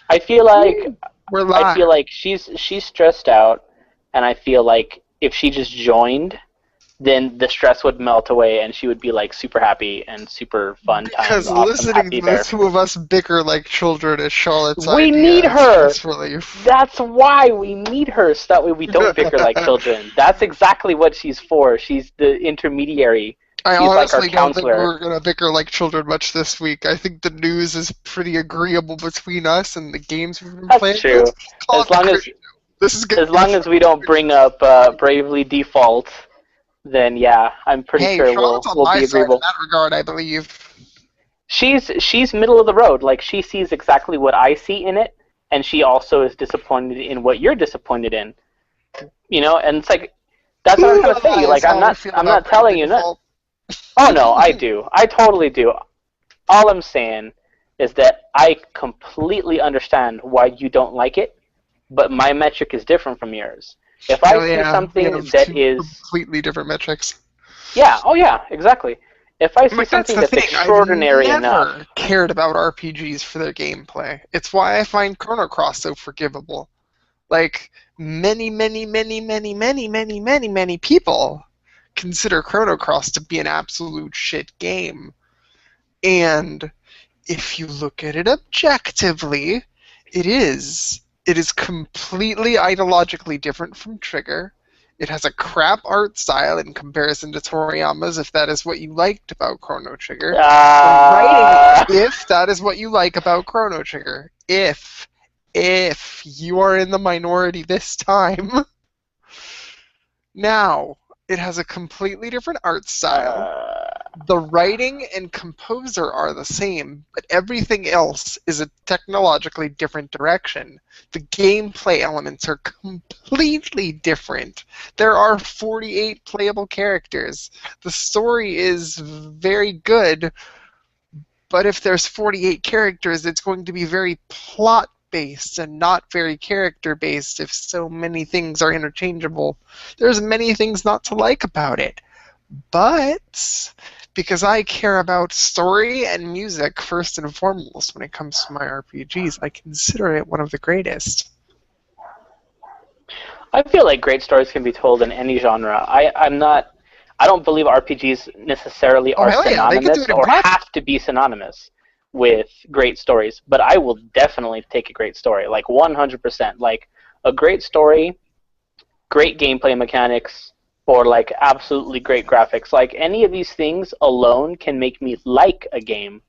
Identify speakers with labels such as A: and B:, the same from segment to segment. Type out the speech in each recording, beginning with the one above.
A: I feel like
B: We're live.
A: she's stressed out, and I feel like if she just joined, then the stress would melt away, and she would be like super happy and super fun times,
B: Because
A: awesome,
B: listening
A: happy
B: to the
A: bear.
B: two of us bicker like children is Charlotte's
A: We
B: idea
A: need
B: of
A: her.
B: stress relief.
A: That's why we need her, so that way we don't bicker like children. That's exactly what she's for. She's the intermediary.
B: I
A: She's like our
B: honestly don't think
A: counselor.
B: we're gonna bicker like children much this week. I think the news is pretty agreeable between us and the games we've been
A: That's
B: playing.
A: true.
B: Let's call
A: As
B: it the
A: long
B: crit.
A: as
B: This is gonna
A: as
B: be the
A: long as we don't bring up Bravely Default, then yeah, I'm pretty
B: Hey,
A: sure
B: Charlotte's
A: we'll
B: on
A: we'll
B: my
A: be
B: side in
A: agreeable.
B: that regard, I believe.
A: She's middle of the road. Like she sees exactly what I see in it, and she also is disappointed in what you're disappointed in. And it's like that's what I'm trying to say.
B: Is
A: Like
B: how I feel
A: I'm
B: about
A: not telling
B: Bravely
A: you not.
B: Default.
A: Oh no, I do. I totally do. All I'm saying is that I completely understand why you don't like it, but my metric is different from yours. If I
B: Hell
A: see
B: yeah, we
A: something
B: have
A: that
B: two
A: is,
B: completely different metrics.
A: yeah, oh yeah, exactly. If I see
B: Like, that's
A: something
B: the
A: that's
B: thing. I've
A: extraordinary enough,
B: never cared about RPGs for their gameplay. It's why I find Chrono Cross so forgivable. Like, many people consider Chrono Cross to be an absolute shit game. And if you look at it objectively, it is. It is completely ideologically different from Trigger. It has a crap art style in comparison to Toriyama's, if that is what you liked about Chrono Trigger. The
A: uh,
B: writing, if that is what you like about Chrono Trigger. If you are in the minority this time. Now, it has a completely different art style.
A: uh,
B: The writing and composer are the same, but everything else is a technologically different direction. The gameplay elements are completely different. There are 48 playable characters. The story is very good, but if there's 48 characters, it's going to be very plot based and not very character based if so many things are interchangeable. There's many things not to like about it. But because I care about story and music first and foremost when it comes to my RPGs, I consider it one of the greatest.
A: I feel like great stories can be told in any genre. I don't believe RPGs necessarily
B: Oh
A: are
B: hell yeah, they can do
A: synonymous
B: it in
A: or
B: classic.
A: have to be synonymous with great stories, but I will definitely take a great story, like 100%. Like a great story, great gameplay mechanics, or like absolutely great graphics. Like any of these things alone can make me like a game,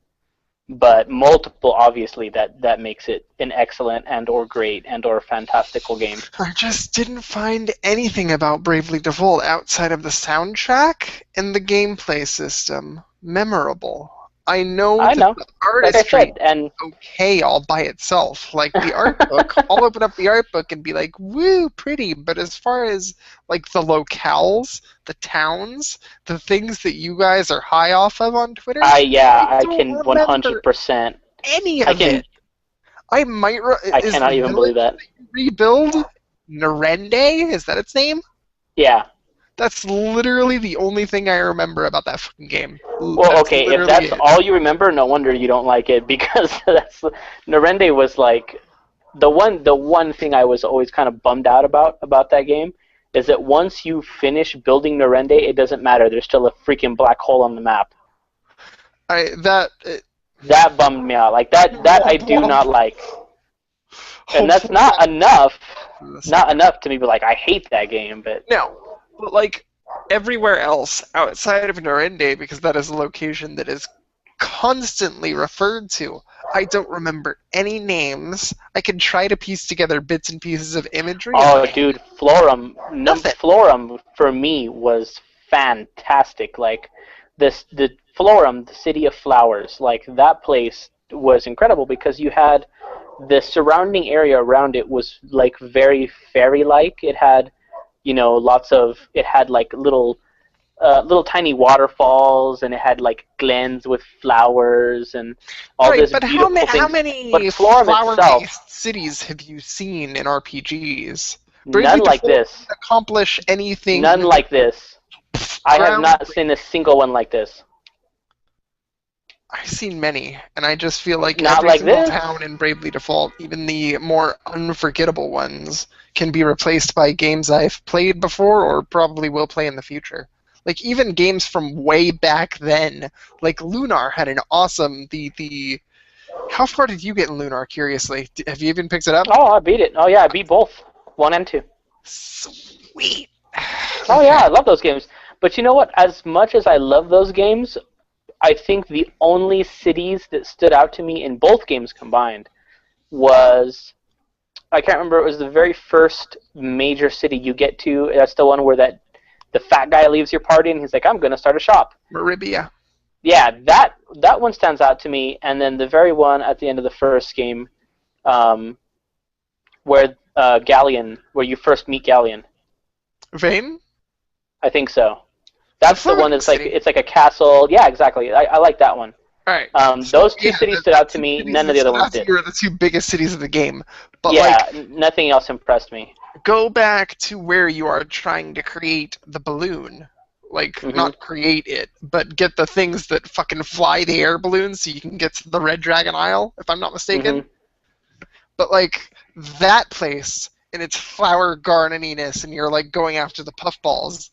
A: but multiple obviously that makes it an excellent and or great and or fantastical game.
B: I just didn't find anything about Bravely Default outside of the soundtrack and the gameplay system memorable. I know
A: I
B: that
A: know.
B: the
A: Like I
B: artistry
A: said, and
B: okay all by itself. Like the art book, I'll open up the art book and be like, woo, pretty. But as far as like the locales, the towns, the things that you guys are high off of on Twitter, I
A: I
B: don't
A: can
B: remember
A: 100%.
B: any
A: I
B: of
A: can.
B: it. I might.
A: I
B: Is the
A: cannot even believe
B: village
A: that.
B: that you rebuild Narende? Is that its name?
A: Yeah.
B: That's literally the only thing I remember about that fucking game.
A: Well,
B: That's
A: okay. If
B: literally
A: that's
B: it.
A: all you remember, no wonder you don't like it because that's Narende was like the one thing I was always kind of bummed out about that game is that once you finish building Narende, it doesn't matter. There's still a freaking black hole on the map.
B: I that.
A: That bummed me out. Like that I do not like. And that's
B: Hopefully
A: not enough.
B: not.
A: Not enough to me be like I hate that game, but
B: No, but like everywhere else outside of Narende, because that is a location that is constantly referred to, I don't remember any names. I can try to piece together bits and pieces of imagery.
A: oh, dude, Florum,
B: Nothing.
A: Florum for me was fantastic. Like the Florum, the city of flowers, like that place was incredible because you had the surrounding area around it was like very fairy-like. It had, it had like little tiny waterfalls, and it had like glens with flowers and all
B: Right,
A: this
B: but
A: beautiful
B: how
A: things. But
B: many
A: Florum itself,
B: flower-based cities have you seen in RPGs?
A: none
B: Bravely
A: like
B: Default
A: this.
B: didn't accomplish anything
A: None like this. I have
B: ground.
A: not seen a single one like this.
B: I've seen many, and I just feel like
A: Not
B: every
A: like
B: single
A: this.
B: town in Bravely Default, even the more unforgettable ones, can be replaced by games I've played before or probably will play in the future. Like even games from way back then, like Lunar had an awesome the. How far did you get in Lunar? Curiously, have you even picked it up?
A: Oh, I beat it. Oh yeah, I beat both, 1 and 2.
B: Sweet.
A: Oh yeah,
B: Okay.
A: I love those games. But you know what? As much as I love those games, I think the only cities that stood out to me in both games combined was, I can't remember. It was the very first major city you get to. That's the one where the fat guy leaves your party and he's like, "I'm gonna start a shop."
B: Maribia.
A: Yeah, that one stands out to me. And then the very one at the end of the first game, um, where Galleon, where you first meet Galleon.
B: Vane?
A: I think so.
B: The
A: That's the one
B: floating
A: that's like
B: city.
A: it's like a castle. Yeah, exactly. I like that one.
B: Alright. So,
A: Those two
B: yeah,
A: cities stood
B: the
A: out to
B: two
A: me.
B: cities
A: None of
B: that
A: the other
B: stood
A: ones
B: out to
A: did.
B: you are the two biggest cities of the game. But,
A: Yeah,
B: like,
A: nothing else impressed me.
B: go back to where you are trying to create the balloon. Like,
A: Hmm.
B: not create it, but get the things that fucking fly the air balloons so you can get to the Red Dragon Isle, if I'm not
A: Hmm.
B: mistaken. But, like, that place in its flower gardeniness and you're, like, going after the puffballs,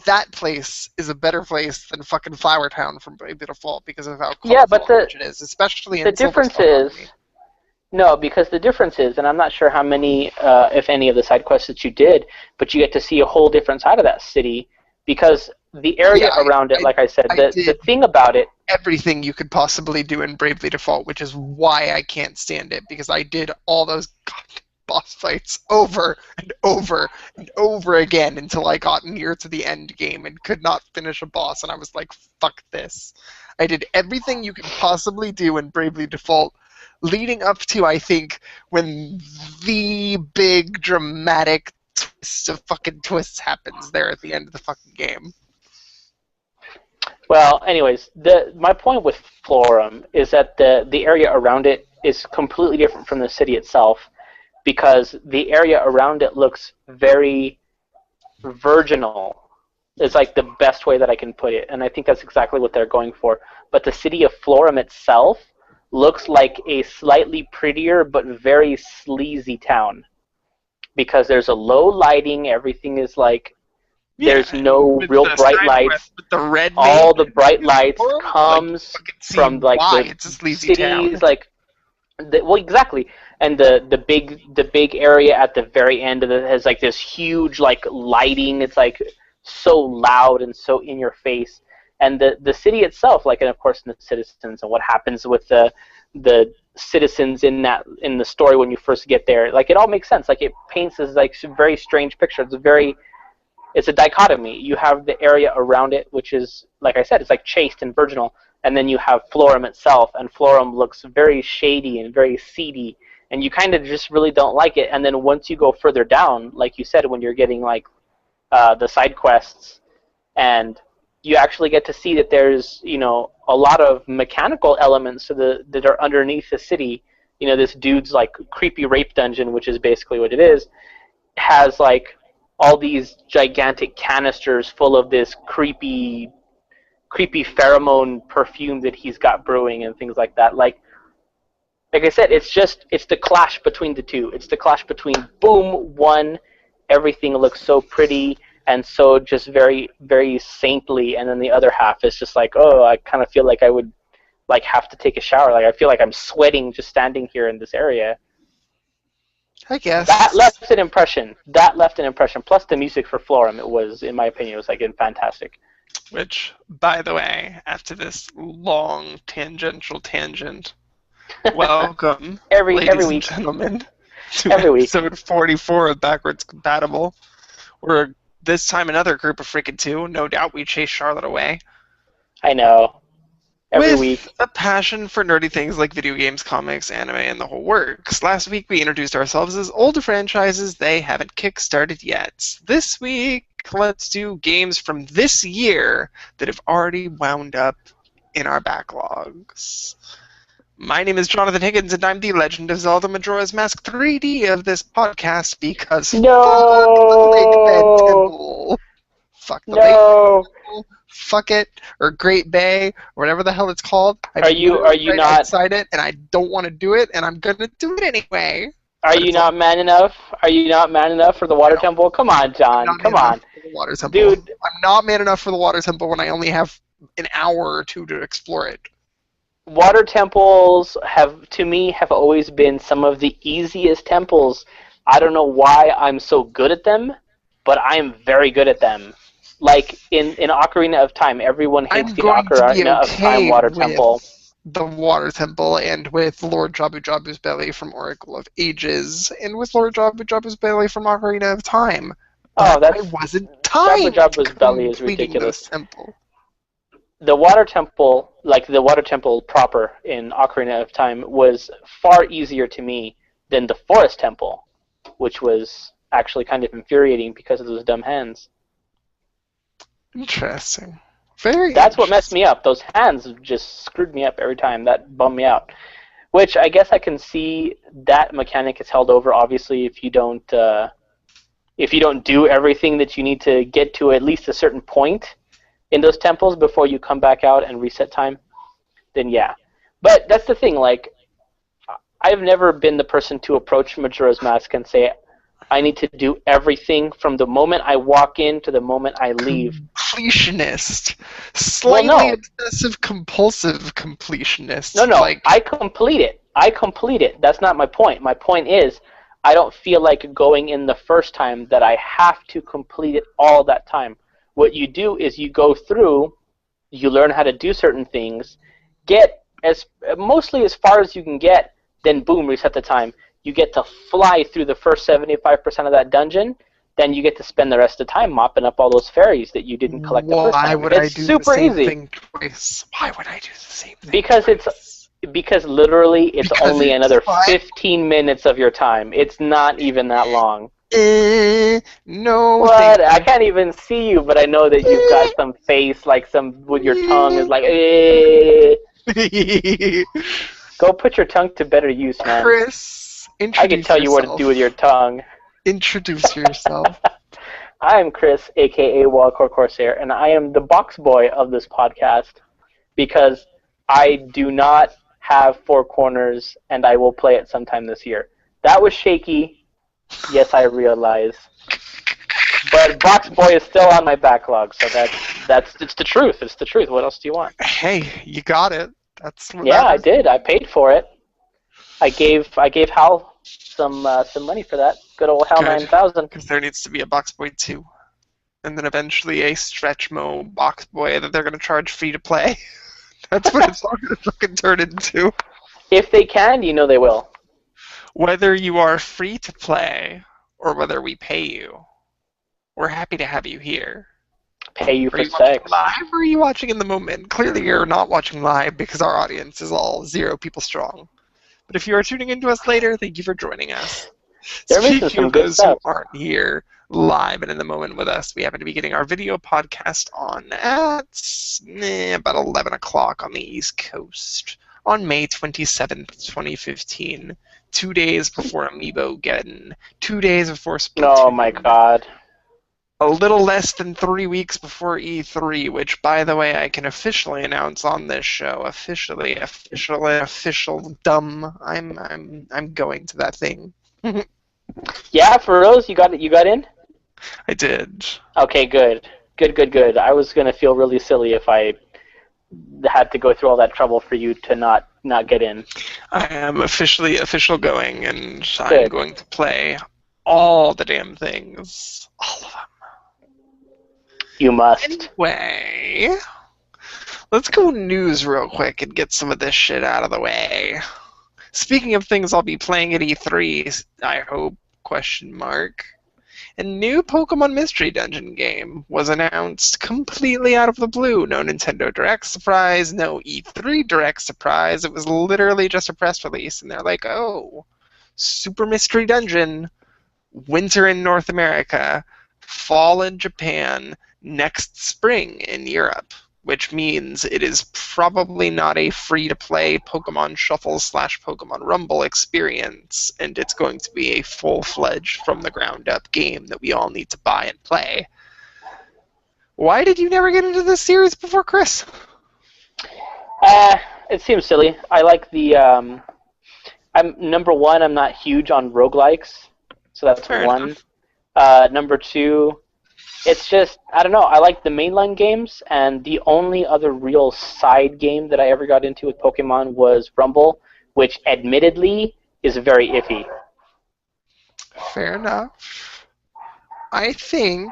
B: that place is a better place than fucking Flower Town from Bravely Default because of how
A: Yeah,
B: colorful
A: but
B: and rich it is, especially
A: the
B: in Silver
A: difference
B: Star
A: is
B: Colony.
A: no, because the difference is, and I'm not sure how many, if any, of the side quests that you did, but you get to see a whole different side of that city because the
B: Yeah,
A: area around it,
B: I,
A: like I said,
B: I
A: the
B: did
A: thing about it.
B: everything you could possibly do in Bravely Default, which is why I can't stand it, because I did all those boss fights over and over and over again until I got near to the end game and could not finish a boss, and I was like, fuck this. I did everything you could possibly do in Bravely Default, leading up to, I think, when the big dramatic twist of fucking twists happens there at the end of the fucking game.
A: Well, anyways, my point with Florum is that the area around it is completely different from the city itself because the area around it looks very virginal. Is like the best way that I can put it, and I think that's exactly what they're going for. But the city of Florum itself looks like a slightly prettier but very sleazy town because there's a low lighting. Everything is like there's
B: Yeah,
A: no
B: with
A: real
B: the
A: bright
B: side quest,
A: lights.
B: with the red
A: All the
B: main
A: bright lights
B: forum, like you
A: comes
B: fucking see
A: from like
B: why
A: the
B: it's a sleazy town.
A: cities, like well, exactly. And the big area at the very end of it has like this huge like lighting. It's like so loud and so in your face. And the city itself, like, and of course the citizens and what happens with the citizens in the story when you first get there, like it all makes sense. Like it paints this like very strange picture. It's a dichotomy. You have the area around it, which is, like I said, it's like chaste and virginal, and then you have Florum itself, and Florum looks very shady and very seedy, and you kind of just really don't like it. And then once you go further down, like you said, when you're getting like the side quests, and you actually get to see that there's a lot of mechanical elements that are underneath the city. This dude's like creepy rape dungeon, which is basically what it is, has like all these gigantic canisters full of this creepy pheromone perfume that he's got brewing and things like that. Like I said, it's the clash between the two. It's the clash between boom, one, everything looks so pretty and so just very very saintly, and then the other half is just like, oh, I kind of feel like I would like have to take a shower. Like I feel like I'm sweating just standing here in this area.
B: I guess.
A: That left an impression. That left an impression. Plus the music for Florum, it was, in my opinion, it was like fantastic.
B: Which, by the way, after this long tangential tangent, welcome,
A: every
B: ladies and
A: week,
B: gentlemen, to
A: every week.
B: episode 44 of Backwards Compatible. We're this time another group of freaking two. No doubt we chase Charlotte away.
A: I know. Every
B: With
A: week.
B: a passion for nerdy things like video games, comics, anime, and the whole works. Last week we introduced ourselves as older franchises they haven't kickstarted yet. This week, let's do games from this year that have already wound up in our backlogs. My name is Jonathan Higgins, and I'm the Legend of Zelda Majora's Mask 3D of this podcast because
A: No!
B: fuck the Lake Bed Temple. Fuck the lake.
A: No.
B: Fuck it, or Great Bay, or whatever the hell it's called. I'm
A: Are you
B: right
A: not
B: outside it, and I don't want to do it, and I'm gonna do it anyway.
A: Are
B: But
A: you
B: it's all-
A: not man enough? Are you not man enough for the water
B: No.
A: temple? Come on,
B: I'm
A: John.
B: not
A: Come
B: man
A: on.
B: enough for the water temple.
A: Dude,
B: I'm not man enough for the water temple when I only have an hour or two to explore it.
A: water temples to me have always been some of the easiest temples. I don't know why I'm so good at them, but I'm very good at them. Like in Ocarina of Time, everyone hates
B: I'm
A: the
B: going to be
A: Ocarina of Time
B: okay
A: water
B: with
A: temple.
B: the water temple and with Lord Jabu Jabu's belly from Oracle of Ages and with Lord Jabu Jabu's belly from Ocarina of Time.
A: Oh,
B: But I
A: that's
B: wasn't
A: Jabu
B: timed
A: Jabu's belly is
B: completing
A: ridiculous.
B: this temple.
A: The water temple, like the water temple proper in Ocarina of Time, was far easier to me than the forest temple, which was actually kind of infuriating because of those dumb hands.
B: Interesting. Very
A: That's what messed
B: interesting.
A: me up. Those hands just screwed me up every time. That bummed me out. Which I guess I can see that mechanic is held over. Obviously, if you don't do everything that you need to get to at least a certain point in those temples before you come back out and reset time, then yeah. But that's the thing. Like, I've never been the person to approach Majora's Mask and say, I need to do everything from the moment I walk in to the moment I leave.
B: Completionist. Slightly
A: no.
B: obsessive compulsive completionist.
A: No,
B: Like,
A: I complete it. That's not my point. My point is, I don't feel like going in the first time that I have to complete it all that time. What you do is you go through, you learn how to do certain things, get mostly as far as you can get, then boom, reset the time. You get to fly through the first 75% of that dungeon, then you get to spend the rest of the time mopping up all those fairies that you didn't collect the first
B: why
A: time.
B: would
A: It's
B: I do
A: super
B: the same
A: easy.
B: thing twice? Why would I do the same thing
A: Because
B: twice?
A: because literally it's
B: Because
A: only
B: it's
A: another
B: fun.
A: 15 minutes of your time. It's not even that long.
B: No.
A: What?
B: Thank
A: I can't even see you, but I know that you've got some face, like some with your tongue is like,
B: you.
A: Go put your tongue to better use, man.
B: Chris, introduce
A: I can tell you what to do with your tongue.
B: Introduce yourself.
A: I am Chris, aka Wildcore Corsair, and I am the box boy of this podcast because I do not have four corners, and I will play it sometime this year. That was shaky. Yes, I realize. But Box Boy is still on my backlog, so it's the truth. It's the truth. What else do you want?
B: Hey, you got it. That's what
A: Yeah, I
B: matters.
A: did. I paid for it. I gave Hal some money for that. Good old Hal
B: Good.
A: 9000.
B: Because there needs to be a Box Boy 2. And then eventually a Stretch Mo Box Boy that they're going to charge free to play. That's what it's all going to fucking turn into.
A: If they can, you know they will.
B: Whether you are free to play or whether we pay you, we're happy to have you here.
A: Pay you
B: Are
A: for
B: you watching
A: sex.
B: live or are you watching in the moment? Clearly you're not watching live because our audience is all 0 people strong. But if you are tuning in to us later, thank you for joining us.
A: They're missing
B: Speaking
A: some
B: of
A: good
B: those
A: stuff.
B: who aren't here live and in the moment with us, we happen to be getting our video podcast on at about 11 o'clock on the East Coast on May 27th, 2015. 2 days before Amiibo Geddon. 2 days before Splatoon.
A: Oh my god.
B: A little less than 3 weeks before E3, which, by the way, I can officially announce on this show. Official dumb. I'm going to that thing.
A: Yeah, for Rose, you got in?
B: I did.
A: Okay, good. Good. I was gonna feel really silly if I had to go through all that trouble for you to not get in.
B: I am official going, and I'm
A: Good.
B: going to play all the damn things. All of them.
A: You must.
B: Anyway, let's go news real quick and get some of this shit out of the way. Speaking of things I'll be playing at E3, I hope, question mark. A new Pokemon Mystery Dungeon game was announced completely out of the blue. No Nintendo Direct surprise, no E3 Direct surprise. It was literally just a press release, and they're like, oh, Super Mystery Dungeon, winter in North America, fall in Japan, next spring in Europe, which means it is probably not a free-to-play Pokemon Shuffle / Pokemon Rumble experience, and it's going to be a full-fledged, from-the-ground-up game that we all need to buy and play. Why did you never get into this series before, Chris?
A: It seems silly. I like the. I'm number one. I'm not huge on roguelikes, so that's
B: Fair
A: one.
B: enough.
A: Number two, it's just I don't know. I like the mainline games, and the only other real side game that I ever got into with Pokemon was Rumble, which admittedly is very iffy.
B: Fair enough. I think.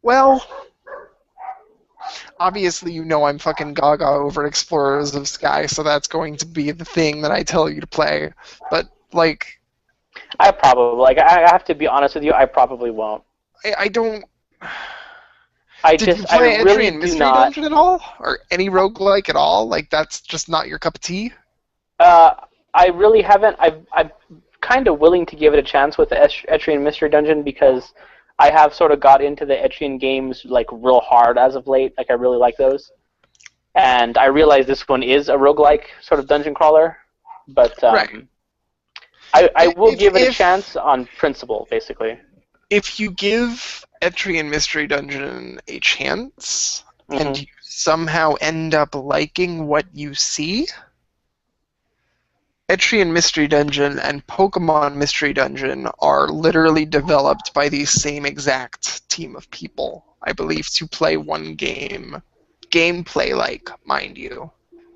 B: Well, obviously you know I'm fucking gaga over Explorers of Sky, so that's going to be the thing that I tell you to play. But like,
A: I probably like. I have to be honest with you. I probably won't.
B: I don't.
A: I
B: Did you
A: just. I
B: play
A: really
B: Etrian
A: do
B: Mystery
A: not.
B: Dungeon at all, or any roguelike at all? Like that's just not your cup of tea.
A: Uh, I really haven't. I'm kind of willing to give it a chance with the Etrian Mystery Dungeon because I have sort of got into the Etrian games like real hard as of late. Like I really like those, and I realize this one is a roguelike sort of dungeon crawler, but
B: Right.
A: I will give it a
B: If
A: chance on principle, basically.
B: if you give Etrian Mystery Dungeon a chance, and
A: Hmm.
B: you somehow end up liking what you see, Etrian Mystery Dungeon and Pokemon Mystery Dungeon are literally developed by the same exact team of people, I believe, to play one game. Gameplay-like, mind you,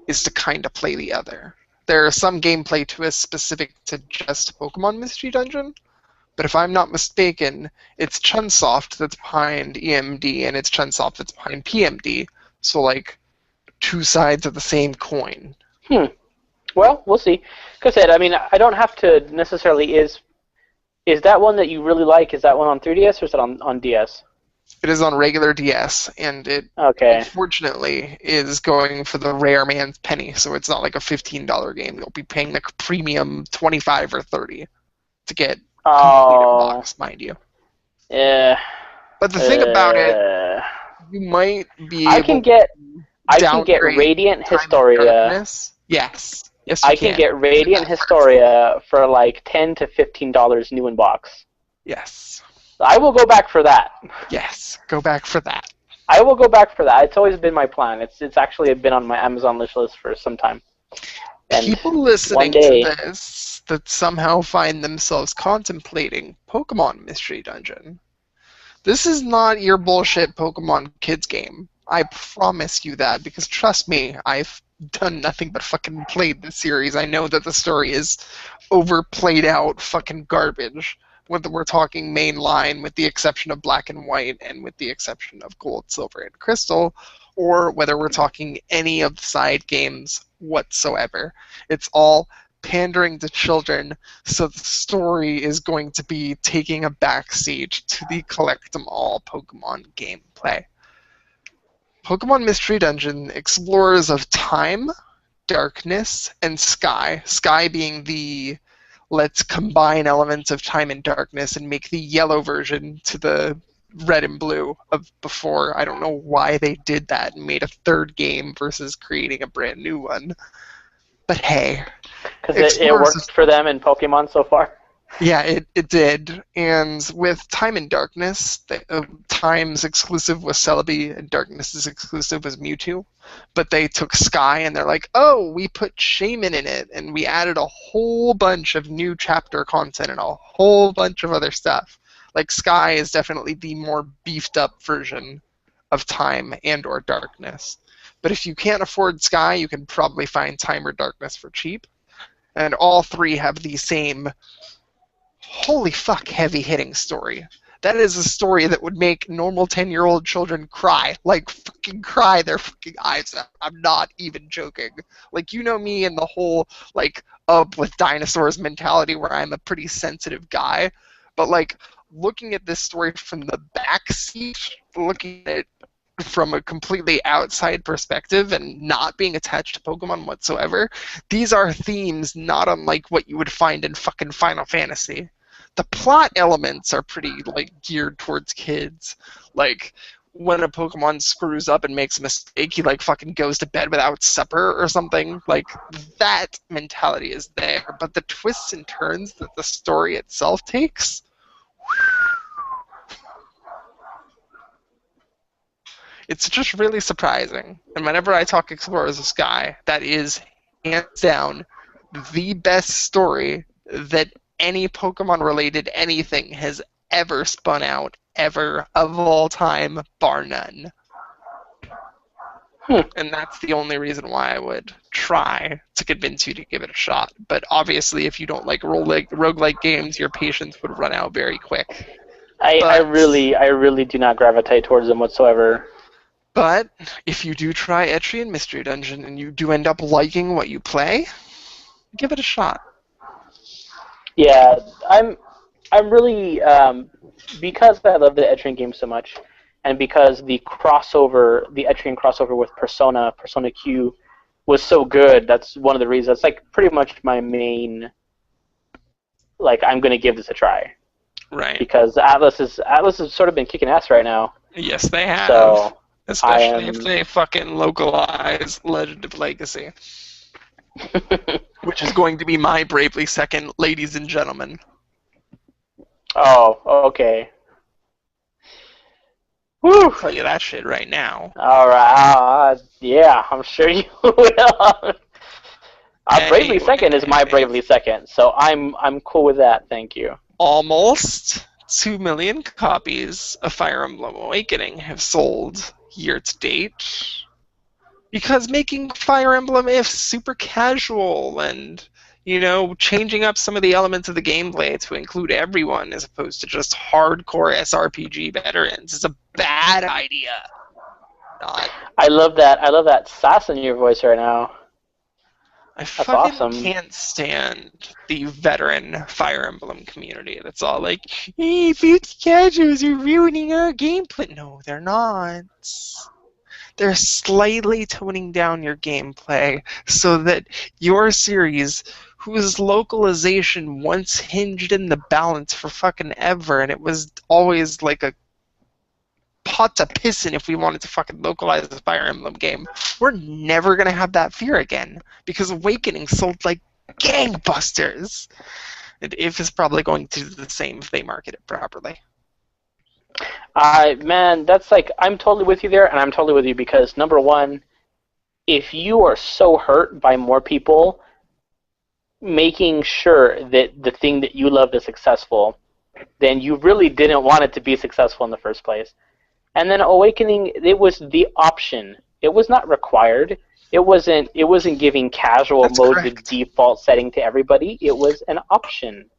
B: is to kind of play the other. There are some gameplay twists specific to just Pokemon Mystery Dungeon, but if I'm not mistaken, it's Chunsoft that's behind EMD and it's Chunsoft that's behind PMD. So, like, two sides of the same coin.
A: Hmm. Well, we'll see. Like I said, I mean, I don't have to necessarily. Is that one that you really like? Is that one on 3DS or is it on DS?
B: It is on regular DS, and it
A: Okay.
B: unfortunately is going for the rare man's penny. So it's not like a $15 game. You'll be paying the premium 25 or 30 to get complete in
A: Oh.
B: box, mind you.
A: Yeah.
B: But the thing about it,
A: Uh,
B: you might be
A: I
B: able
A: can get
B: to downgrade
A: Radiant
B: Time and
A: Historia.
B: Darkness. Yes, yes, you
A: I can get Radiant Historia for like $10 to $15 new in box.
B: Yes,
A: I will go back for that.
B: yes. Go back for that.
A: I will go back for that. It's always been my plan. It's actually been on my Amazon wish list for some time. And
B: People
A: one
B: listening
A: day,
B: to this that somehow find themselves contemplating Pokemon Mystery Dungeon. This is not your bullshit Pokemon Kids game. I promise you that, because trust me, I've done nothing but fucking played this series. I know that the story is overplayed out fucking garbage. Whether we're talking mainline, with the exception of Black and White, and with the exception of Gold, Silver, and Crystal, or whether we're talking any of the side games whatsoever. It's all pandering to children, so the story is going to be taking a backseat to the collect 'em all Pokemon gameplay. Pokemon Mystery Dungeon explorers of time, darkness, and sky. Sky being the let's combine elements of time and darkness and make the yellow version to the red and blue of before. I don't know why they did that and made a third game versus creating a brand new one. But hey,
A: because it
B: Explorers of
A: worked for them in Pokemon so far.
B: Yeah, it did. And with Time and Darkness, Time's exclusive was Celebi, and Darkness's exclusive was Mewtwo. But they took Sky, and they're like, oh, we put Shaman in it, and we added a whole bunch of new chapter content and a whole bunch of other stuff. Like, Sky is definitely the more beefed up version of Time and or Darkness. But if you can't afford Sky, you can probably find Time or Darkness for cheap. And all three have the same holy fuck heavy-hitting story. That is a story that would make normal 10-year-old children cry. Like, fucking cry their fucking eyes out. I'm not even joking. Like, you know me and the whole, like, up with dinosaurs mentality where I'm a pretty sensitive guy. But, like, looking at this story from the backseat, looking at it from a completely outside perspective and not being attached to Pokemon whatsoever, these are themes not unlike what you would find in fucking Final Fantasy. The plot elements are pretty like geared towards kids. Like when a Pokemon screws up and makes a mistake, he like fucking goes to bed without supper or something. Like that mentality is there, but the twists and turns that the story itself takes. It's just really surprising. And whenever I talk Explorers of Sky, that is hands down the best story that any Pokemon-related anything has ever spun out, ever, of all time, bar none. And that's the only reason why I would try to convince you to give it a shot. But obviously, if you don't like roguelike games, your patience would run out very quick.
A: I really do not gravitate towards them whatsoever.
B: But if you do try Etrian Mystery Dungeon and you do end up liking what you play, give it a shot.
A: Yeah, I'm really because I love the Etrian game so much, and because the Etrian crossover with Persona Q, was so good. That's one of the reasons. That's like pretty much my main. Like, I'm gonna give this a try.
B: Right.
A: Because Atlas has sort of been kicking ass right now.
B: Yes, they have.
A: So
B: especially if they fucking localize Legend of Legacy. Which is going to be my Bravely Second, ladies and gentlemen.
A: Oh, okay. Woo!
B: I'll tell you that shit right now.
A: Alright, yeah, I'm sure you will. Bravely Second is my Bravely Second, so I'm cool with that, thank you.
B: Almost 2 million copies of Fire Emblem Awakening have sold year to date. Because making Fire Emblem if super casual and, changing up some of the elements of the gameplay to include everyone as opposed to just hardcore SRPG veterans is a bad idea.
A: I love that sass in your voice right now.
B: That's fucking awesome. Can't stand the veteran Fire Emblem community. That's all like, hey, beauty casuals are ruining our gameplay. No, they're not. They're slightly toning down your gameplay so that your series, whose localization once hinged in the balance for fucking ever, and it was always like a pot to piss in if we wanted to fucking localize the Fire Emblem game, we're never going to have that fear again, because Awakening sold like gangbusters. And IF is probably going to do the same if they market it properly.
A: Man, that's like, I'm totally with you there, and I'm totally with you because, number one, if you are so hurt by more people making sure that the thing that you loved is successful, then you really didn't want it to be successful in the first place. And then Awakening, it was the option. It was not required. It wasn't giving casual mode the default setting to everybody. It was an option.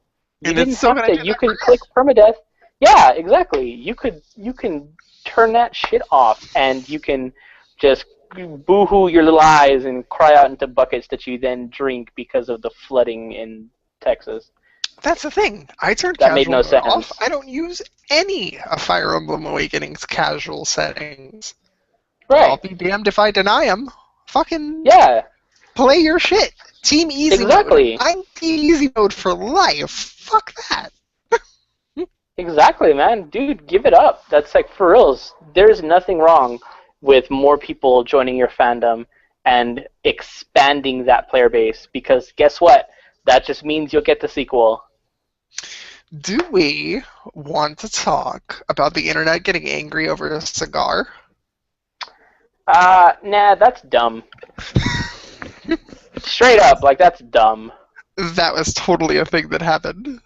A: You didn't have to. You could click permadeath. Yeah, exactly. You can turn that shit off, and you can just boo-hoo your little eyes and cry out into buckets that you then drink because of the flooding in Texas.
B: That's the thing. I turned casual mode off. I don't use any of Fire Emblem Awakening's casual settings.
A: Right.
B: I'll be damned if I deny them. Fucking play your shit. Team Easy
A: Exactly.
B: Mode. I'm Team Easy Mode for life. Fuck that.
A: Exactly, man. Dude, give it up. That's like, for reals. There's nothing wrong with more people joining your fandom and expanding that player base, because guess what? That just means you'll get the sequel.
B: Do we want to talk about the internet getting angry over a cigar?
A: Nah, that's dumb. Straight up, like, that's dumb.
B: That was totally a thing that happened.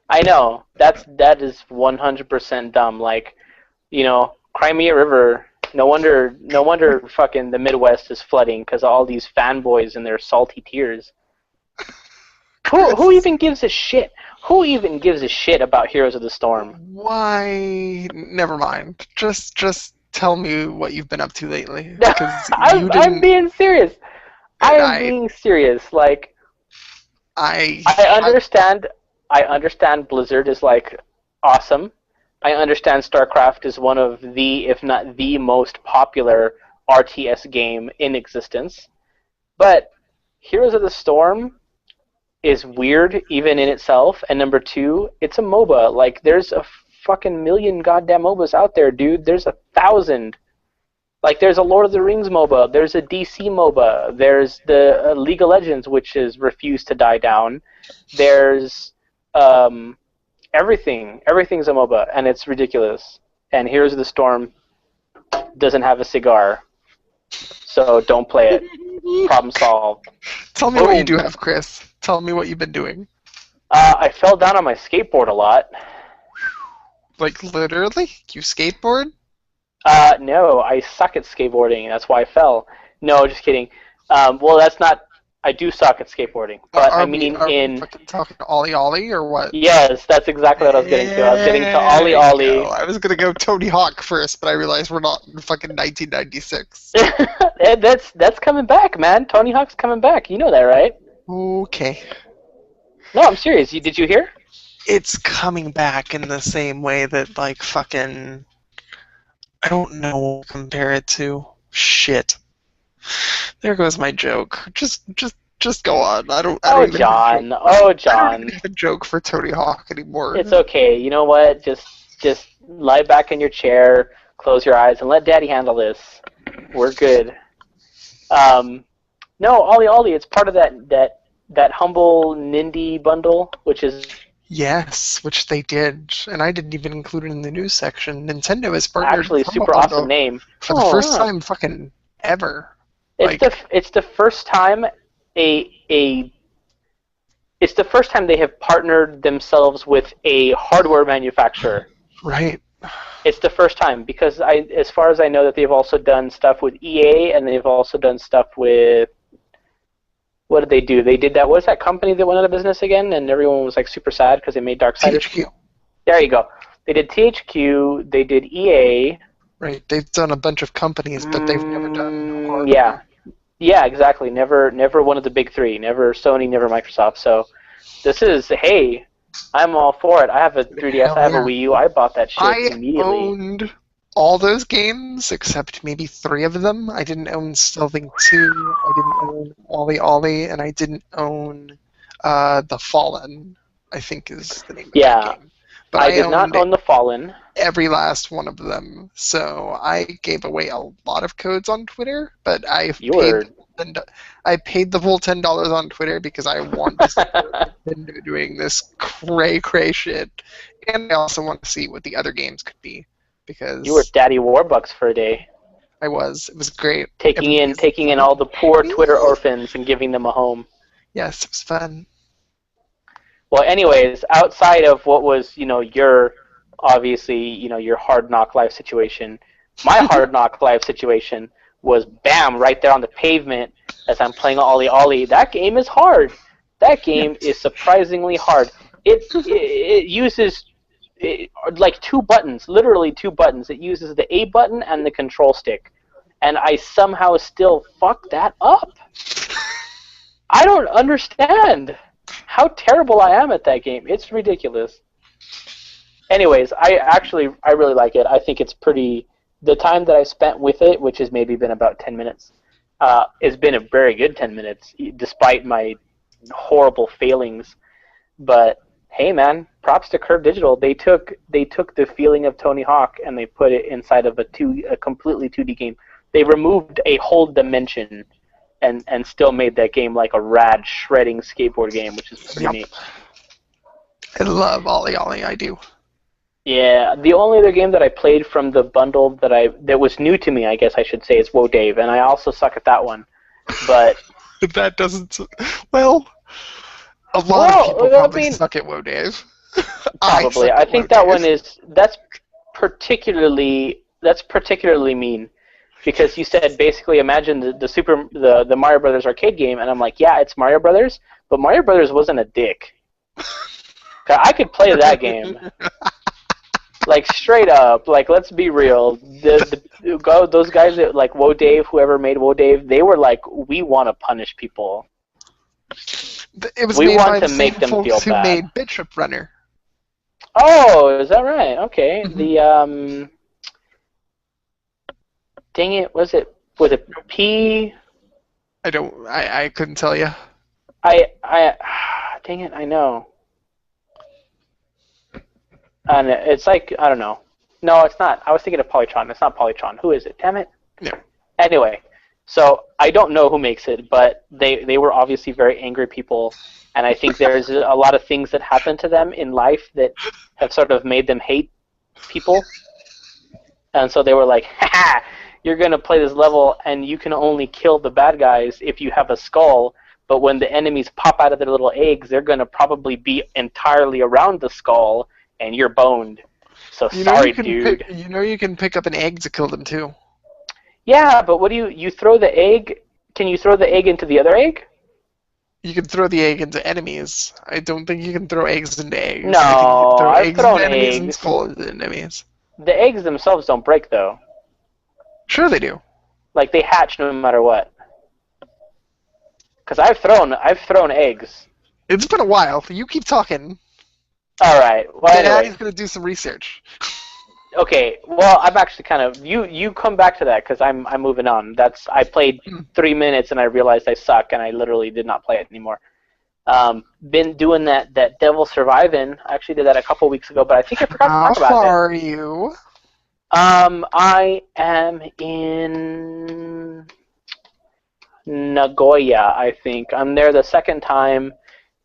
A: I know. That is 100% dumb. Like, Crimea River. No wonder fucking the Midwest is flooding because of all these fanboys and their salty tears. Who even gives a shit? Who even gives a shit about Heroes of the Storm?
B: Why? Never mind. Just tell me what you've been up to lately.
A: I'm being serious. I am being serious. Like, I understand Blizzard is like awesome. I understand StarCraft is one of the, if not the most popular RTS game in existence. But Heroes of the Storm is weird even in itself, and number two, it's a MOBA. Like, there's a fucking million goddamn MOBAs out there, dude. There's 1,000. Like, there's a Lord of the Rings MOBA, there's a DC MOBA, there's the League of Legends, which has refused to die down. There's everything. Everything's a MOBA, and it's ridiculous. And Heroes of the Storm doesn't have a cigar, so don't play it. Problem solved.
B: Tell me what you
A: Boom.
B: do have, Chris. Tell me what you've been doing.
A: I fell down on my skateboard a lot.
B: Like, literally? You skateboard?
A: No, I suck at skateboarding. That's why I fell. No, just kidding. Well, that's not. I do suck at skateboarding, but I mean,
B: are we
A: in
B: fucking talking Ollie Ollie or what?
A: yes, that's exactly what I was getting to. I was getting to Ollie
B: There you
A: Ollie.
B: go. I was gonna go Tony Hawk first, but I realized we're not in fucking 1996.
A: That's coming back, man. Tony Hawk's coming back. You know that, right?
B: Okay.
A: No, I'm serious. Did you hear?
B: It's coming back in the same way that, like, fucking... I don't know what to compare it to. Shit. There goes my joke. Just go on. I don't
A: Oh,
B: even
A: John.
B: Have
A: Oh,
B: I don't
A: John.
B: even have a joke for Tony Hawk anymore.
A: It's okay. You know what? Just lie back in your chair, close your eyes, and let Daddy handle this. We're good. No, Ollie Ollie. It's part of that humble Nindy bundle, which is
B: Yes, which they did, and I didn't even include it in the news section. Nintendo has partnered
A: actually a
B: with
A: super
B: Humble
A: awesome
B: Bundle
A: name.
B: for the first time fucking ever.
A: It's the first time it's the first time they have partnered themselves with a hardware manufacturer.
B: Right.
A: It's the first time because as far as I know, that they've also done stuff with EA and they've also done stuff with. What did they do? They did that. What's that company that went out of business again? And everyone was like super sad because they made Darksiders.
B: THQ.
A: There you go. They did THQ. They did EA.
B: Right. They've done a bunch of companies, but they've never done hardware.
A: Yeah. Yeah, exactly. Never one of the big three. Never Sony, never Microsoft. So this is, hey, I'm all for it. I have a 3DS. I have a Wii U. I bought that shit
B: I
A: immediately.
B: owned all those games except maybe 3 of them. I didn't own Stealthing 2. I didn't own Ollie Ollie, and I didn't own The Fallen, I think is the name of that game. But
A: I did not own The Fallen.
B: Every last one of them. So I gave away a lot of codes on Twitter, but I paid the full $10 on Twitter because I want to see Nintendo doing this cray shit, and I also want to see what the other games could be. Because
A: you were Daddy Warbucks for a day.
B: I was. It was great.
A: Taking in all the poor Twitter orphans and giving them a home.
B: Yes, it was fun.
A: Well, anyways, outside of what was, your obviously, your hard knock life situation, my hard knock life situation was bam right there on the pavement as I'm playing Ollie Ollie. That game is hard. That game is surprisingly hard. It uses like 2 buttons, literally 2 buttons. It uses the A button and the control stick, and I somehow still fuck that up. I don't understand how terrible I am at that game. It's ridiculous. Anyways, I really like it. I think it's pretty. The time that I spent with it, which has maybe been about 10 minutes, has been a very good 10 minutes, despite my horrible failings. But hey, man, props to Curve Digital. They took the feeling of Tony Hawk and they put it inside of a completely 2D game. They removed a whole dimension and still made that game like a rad shredding skateboard game, which is pretty neat.
B: I love Ollie Ollie. I do.
A: Yeah, the only other game that I played from the bundle that was new to me, I guess I should say, is Woe Dave, and I also suck at that one. But
B: that doesn't. Well, a lot of people probably suck at Woe Dave.
A: Probably, I think that one that's particularly mean, because you said basically imagine the Mario Brothers arcade game, and I'm like, yeah, it's Mario Brothers, but Mario Brothers wasn't a dick. I could play that game. Like, straight up, like, let's be real. Those guys that, like, Woe Dave, whoever made Woe Dave, they were like, we want to punish people.
B: It was
A: we
B: made
A: want
B: by
A: to
B: the
A: make
B: same
A: them
B: folks
A: feel
B: who
A: bad.
B: made Bishop Runner.
A: Oh, is that right? Okay.
B: Mm-hmm.
A: Dang it, was it P?
B: I couldn't tell you.
A: Dang it, I know. And it's like, I don't know. No, it's not. I was thinking of Polytron. It's not Polytron. Who is it? Damn it.
B: No.
A: Anyway, so I don't know who makes it, but they were obviously very angry people, and I think there's a lot of things that happen to them in life that have sort of made them hate people. And so they were like, haha, you're going to play this level and you can only kill the bad guys if you have a skull, but when the enemies pop out of their little eggs, they're going to probably be entirely around the skull and you're boned. So sorry, dude.
B: You can pick up an egg to kill them too.
A: Yeah, but what do you throw the egg? Can you throw the egg into the other egg?
B: You can throw the egg into enemies. I don't think you can throw eggs into eggs.
A: No,
B: I think you can throw
A: I've
B: eggs
A: thrown
B: into enemies and
A: eggs.
B: skulls into enemies.
A: The eggs themselves don't break though.
B: Sure they do.
A: Like they hatch no matter what. Cause I've thrown eggs.
B: It's been a while. You keep talking.
A: All right. Well,
B: Daddy's
A: anyway.
B: gonna do some research.
A: Okay. Well, I'm actually kind of you come back to that because I'm moving on. I played 3 minutes and I realized I suck and I literally did not play it anymore. Been doing that Devil Surviving. I actually did that a couple weeks ago, but I think I forgot to talk about it.
B: How far are you?
A: I am in Nagoya, I think. I'm there the second time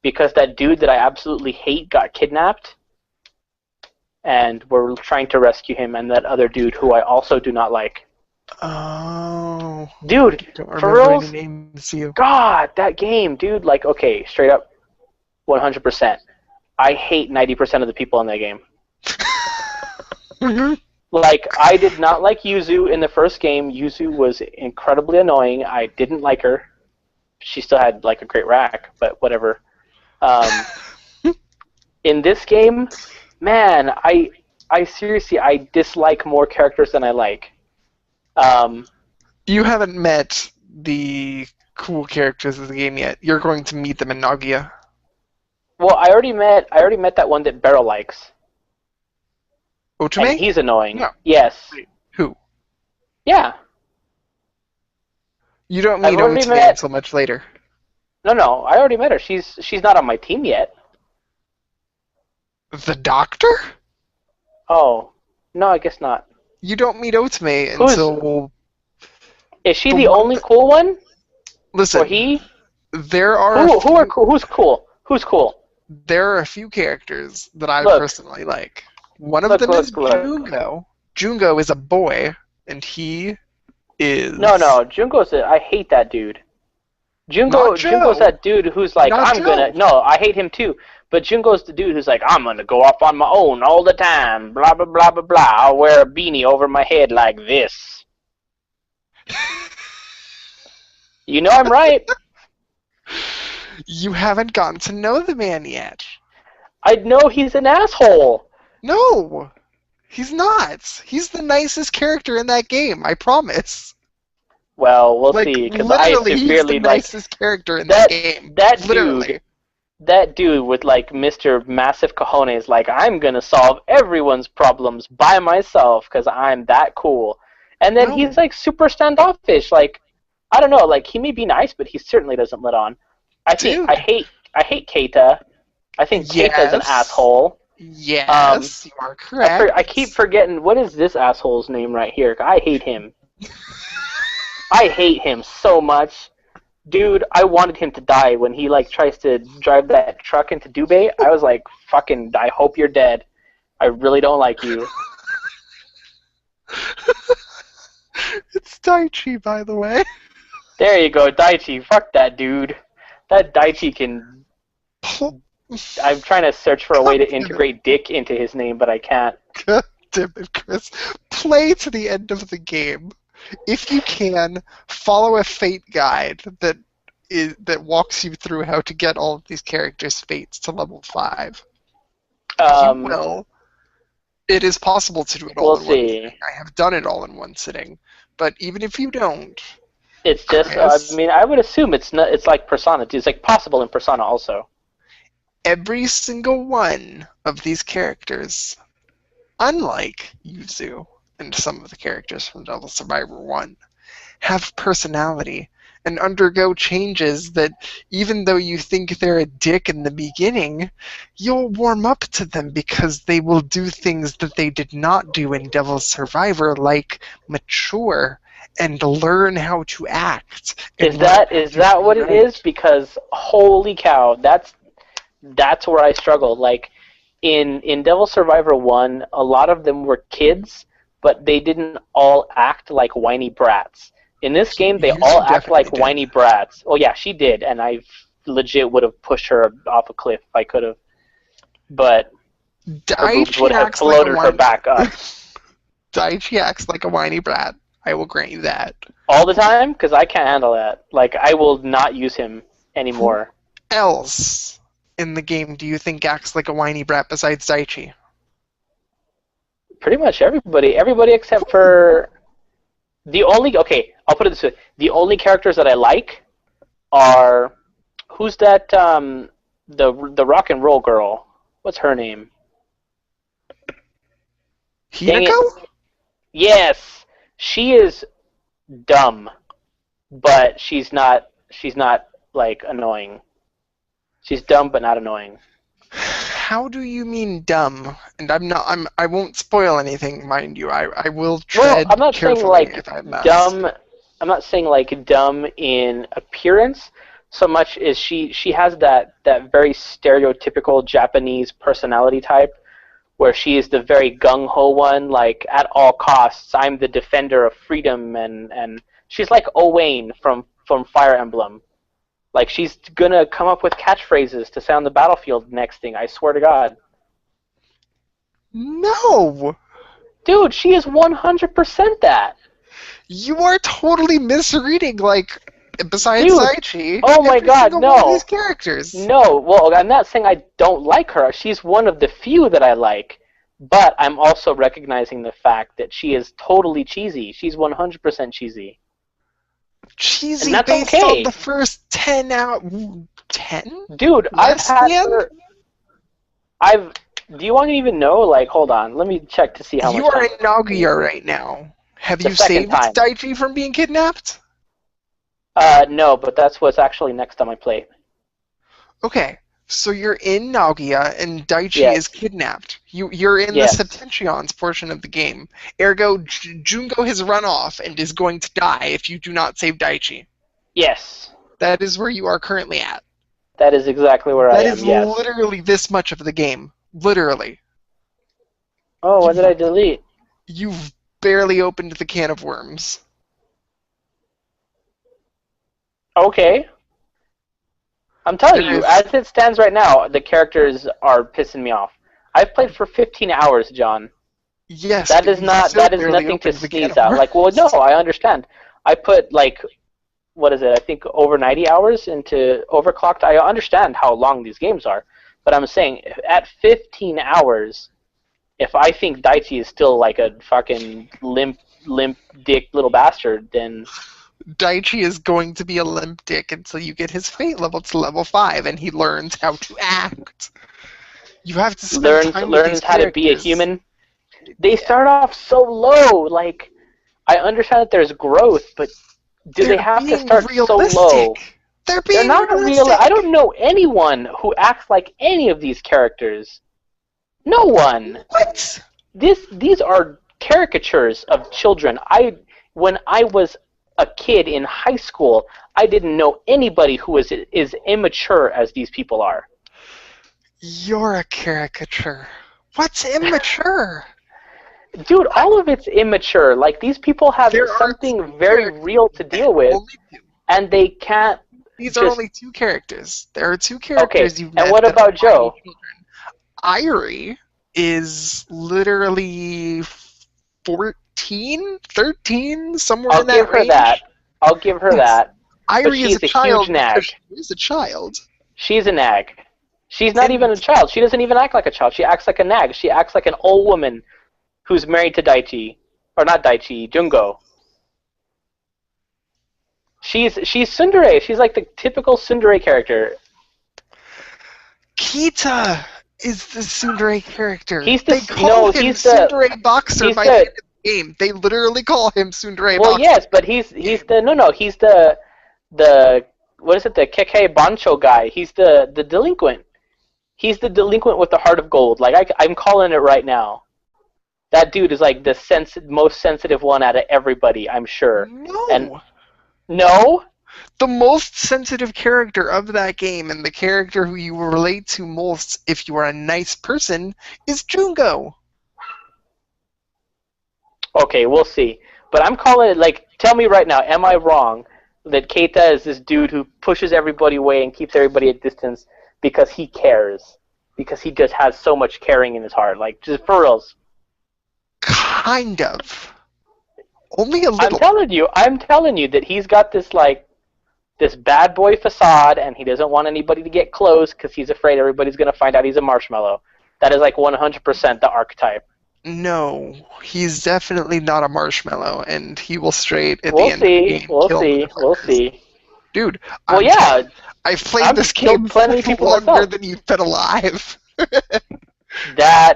A: because that dude that I absolutely hate got kidnapped. And we're trying to rescue him and that other dude who I also do not like.
B: Oh.
A: Dude,
B: Don't
A: for
B: remember
A: reals?
B: any names you.
A: God, that game, dude. Like, okay, straight up, 100%. I hate 90% of the people in that game. Like, I did not like Yuzu in the first game. Yuzu was incredibly annoying. I didn't like her. She still had, like, a great rack, but whatever. In this game, man, I seriously, I dislike more characters than I like.
B: You haven't met the cool characters of the game yet. You're going to meet them in Nagoya.
A: Well, I already met that one that Beryl likes.
B: Otome?
A: And he's annoying.
B: No.
A: Yes.
B: Who?
A: Yeah.
B: You don't
A: I've
B: meet
A: already
B: Otome
A: met-
B: until much later.
A: No, I already met her. She's not on my team yet.
B: The Doctor?
A: Oh. No, I guess not.
B: You don't meet Otome
A: Who's-
B: until...
A: Is she
B: The
A: the
B: one
A: only
B: that-
A: cool one?
B: Listen,
A: Or he?
B: there are
A: Who are cool? Who's cool? Who's cool?
B: there are a few characters that I
A: Look.
B: personally like. One of
A: Look,
B: them
A: look,
B: is
A: look.
B: Jungo. Jungo is a boy, and he is...
A: No, Jungo's I hate that dude.
B: Not Joe.
A: Jungo's that dude who's like,
B: Not Joe.
A: No, I hate him too. But Jungo's the dude who's like, I'm gonna go off on my own all the time, blah, blah, blah, blah, blah. I'll wear a beanie over my head like this. You know I'm right.
B: You haven't gotten to know the man yet.
A: I know he's an asshole.
B: No, he's not. He's the nicest character in that game, I promise.
A: Well, we'll
B: Like,
A: see, because I
B: literally, he's
A: severely
B: the
A: like
B: nicest character in that game.
A: that
B: Literally.
A: dude. That dude with like Mr. Massive Cojones, like I'm gonna solve everyone's problems by myself because I'm that cool. And then
B: No.
A: he's like super standoffish. Like I don't know, like he may be nice, but he certainly doesn't let on. I think
B: Dude.
A: I hate Keita. I think Keita's an
B: Yes.
A: asshole.
B: Yes, you are correct.
A: I keep forgetting what is this asshole's name right here. I hate him. I hate him so much. Dude, I wanted him to die when he like tries to drive that truck into Dubé. I was like, fucking, I hope you're dead. I really don't like you.
B: It's Daichi, by the way.
A: There you go, Daichi. Fuck that dude. That Daichi can... I'm trying to search for a way to integrate Dick into his name, but I can't.
B: God damn it, Chris. Play to the end of the game. If you can, follow a fate guide that walks you through how to get all of these characters' fates to level 5. You will. It is possible to do it all in one sitting. I have done it all in one sitting. But even if you don't...
A: It's just,
B: Chris,
A: I mean, I would assume it's not. It's like Persona. It's like possible in Persona also.
B: every single one of these characters, unlike Yuzu and some of the characters from Devil Survivor 1, have personality and undergo changes that even though you think they're a dick in the beginning, you'll warm up to them because they will do things that they did not do in Devil Survivor, like mature and learn how to act.
A: Is that what it is? Because holy cow, that's where I struggled. Like in Devil Survivor 1, a lot of them were kids but they didn't all act like whiny brats. In this game, they
B: Yuzu
A: all act
B: definitely
A: like
B: did.
A: whiny brats. Oh yeah, she did, and I legit would have pushed her off a cliff if I could have. But her boobs
B: Daichi
A: would have
B: acts like a
A: floated her
B: whiny.
A: back up.
B: Daichi acts like a whiny brat. I will grant you that.
A: All the time, because I can't handle that. Like, I will not use him anymore.
B: Else in the game do you think acts like a whiny brat besides Daichi?
A: Pretty much everybody. Everybody except for... Okay, I'll put it this way. The only characters that I like are... Who's that, the rock and roll girl? What's her name? Dang it.
B: Hinako?
A: Yes! She is dumb, but she's not, like, annoying. She's dumb, but not annoying.
B: How do you mean dumb? And I won't spoil anything, mind you. I will tread
A: I'm not saying,
B: carefully
A: like,
B: if I must.
A: dumb... I'm not saying, like, dumb in appearance, so much as she has that very stereotypical Japanese personality type, where she is the very gung-ho one, like, at all costs, I'm the defender of freedom, and she's like Owain from Fire Emblem. Like, she's gonna come up with catchphrases to say on the battlefield next thing, I swear to God.
B: No!
A: Dude, she is 100% that!
B: You are totally misreading, like, besides
A: Dude,
B: Daichi,
A: oh my
B: every
A: God,
B: single one of
A: no.
B: these characters.
A: No, well, I'm not saying I don't like her. She's one of the few that I like. But I'm also recognizing the fact that she is totally cheesy. She's 100% cheesy.
B: Cheesy
A: And that's
B: based
A: okay.
B: on the first 10 out... 10?
A: Dude,
B: Less
A: I've had
B: than?
A: her... Do you want to even know? Like, hold on. Let me check to see how
B: You
A: much
B: are
A: time.
B: in Nagoya right now. Have
A: The
B: you
A: second
B: saved
A: time.
B: Daichi from being kidnapped?
A: No, but that's what's actually next on my plate.
B: Okay, so you're in Nagoya and Daichi
A: Yes.
B: is kidnapped. You're in
A: Yes.
B: the Septentions portion of the game. Ergo, Jungo has run off and is going to die if you do not save Daichi.
A: Yes.
B: That is where you are currently at.
A: That is exactly where I
B: That
A: am,
B: is
A: yes.
B: literally this much of the game. Literally.
A: Oh, what did I delete?
B: You've barely opened the can of worms.
A: Okay. I'm telling you, as it stands right now, the characters are pissing me off. I've played for 15 hours, John.
B: Yes.
A: That
B: but
A: is
B: you
A: not.
B: still
A: That is
B: barely
A: nothing to
B: opened the can
A: sneeze
B: of
A: at. Like, well, no,
B: worms.
A: I understand. I put like, what is it? I think over 90 hours into Overclocked. I understand how long these games are, but I'm saying at 15 hours, if I think Daichi is still like a fucking limp dick little bastard, then
B: Daichi is going to be a limp dick until you get his fate level to level 5 and he learns how to act. You have to spend time with
A: learns
B: these
A: how to be a
B: characters.
A: human. They start off so low. Like, I understand that there's growth, but do they have to
B: being
A: start so
B: realistic.
A: low?
B: They're being
A: They're not
B: realistic.
A: real. I don't know anyone who acts like any of these characters. No one.
B: What?
A: These are caricatures of children. When I was a kid in high school, I didn't know anybody who is immature as these people are.
B: You're a caricature. What's immature?
A: Dude, all of it's immature. Like, these people have
B: There are
A: something
B: two
A: very
B: characters.
A: real to deal with,
B: Only two.
A: and they can't.
B: These are
A: just-
B: only two characters. There are two characters you've
A: and
B: met.
A: what
B: that
A: about
B: are
A: Joe?
B: Irie is literally 14, 13, somewhere
A: I'll
B: in that
A: give her
B: range.
A: that. I'll give her
B: Yes.
A: that. But
B: Irie is
A: she's
B: a
A: a
B: child.
A: huge nag.
B: because She is a child.
A: She's a nag. She's not
B: And-
A: even a child. She doesn't even act like a child. She acts like a nag. She acts like an old woman who's married to Daichi. Or not Daichi, Jungo. She's tsundere. She's like the typical tsundere character.
B: Kita is the tsundere character.
A: He's the-
B: they call
A: no,
B: him
A: he's the-
B: tsundere boxer
A: he's
B: by
A: the-
B: the end of the game. They literally call him tsundere
A: Well,
B: boxer.
A: yes, but he's the what is it? The Keke Bancho guy. He's the delinquent. He's the delinquent with the heart of gold. Like, I'm calling it right now. That dude is like the most sensitive one out of everybody, I'm sure.
B: No.
A: And- No?
B: The most sensitive character of that game, and the character who you will relate to most if you are a nice person, is Jungo.
A: Okay, we'll see. But I'm calling it, like, tell me right now, am I wrong that Keita is this dude who pushes everybody away and keeps everybody at distance because he cares? Because he just has so much caring in his heart. Like, just for reals.
B: Kind of. Only a
A: I'm
B: little.
A: telling you that he's got this, like, this bad boy facade, and he doesn't want anybody to get close because he's afraid everybody's going to find out he's a marshmallow. That is, like, 100% the archetype.
B: No, he's definitely not a marshmallow, and he will straight at the
A: We'll
B: end of the
A: see.
B: game
A: We'll
B: kill
A: see. We'll
B: motherfuckers.
A: see.
B: Dude,
A: Well, yeah.
B: I've played
A: I've
B: this
A: killed
B: game
A: plenty of people
B: longer
A: myself.
B: than you've been alive.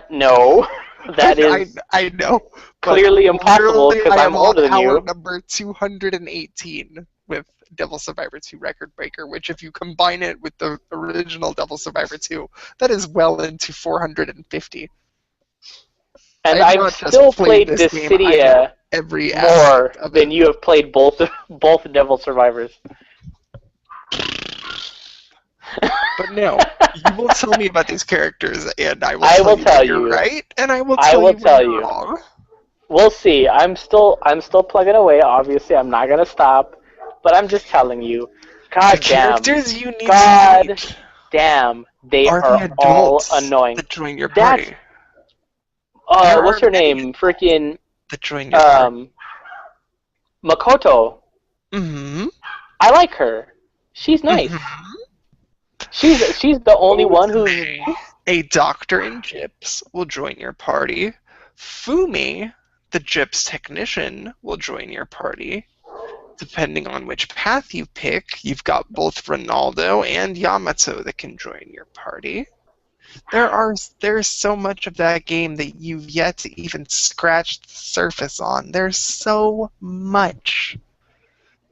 A: No. That is
B: I know. but
A: clearly impossible
B: literally,
A: because
B: I
A: I'm
B: am
A: older
B: on
A: than
B: hour
A: you.
B: number 218 with Devil Survivor 2 Record Breaker, which if you combine it with the original Devil Survivor 2, that is well into 450.
A: And
B: I have
A: I've
B: not just
A: still
B: played
A: played
B: this game, I
A: Dissidia
B: know every
A: more
B: aspect of
A: than
B: it.
A: you have played both Devil Survivors.
B: But no, you will tell me about these characters, and I will tell you
A: tell
B: when you're
A: you.
B: right, and I will
A: I
B: tell
A: will
B: you
A: tell
B: when you're
A: you.
B: wrong.
A: We'll see. I'm still plugging away. Obviously, I'm not gonna stop. But I'm just telling you. God
B: The
A: damn.
B: characters you need
A: God
B: to meet
A: damn. They
B: are
A: are
B: the
A: all
B: adults
A: annoying.
B: that join your
A: That's
B: party. There
A: what's
B: are
A: her
B: many
A: name? Freaking
B: that join your party.
A: Makoto.
B: Mm-hmm.
A: I like her. She's nice.
B: Mm-hmm.
A: She's the only one who's
B: A doctor in gyps will join your party. Fumi, the gyps technician, will join your party. Depending on which path you pick, you've got both Ronaldo and Yamato that can join your party. There's so much of that game that you've yet to even scratch the surface on. There's so much.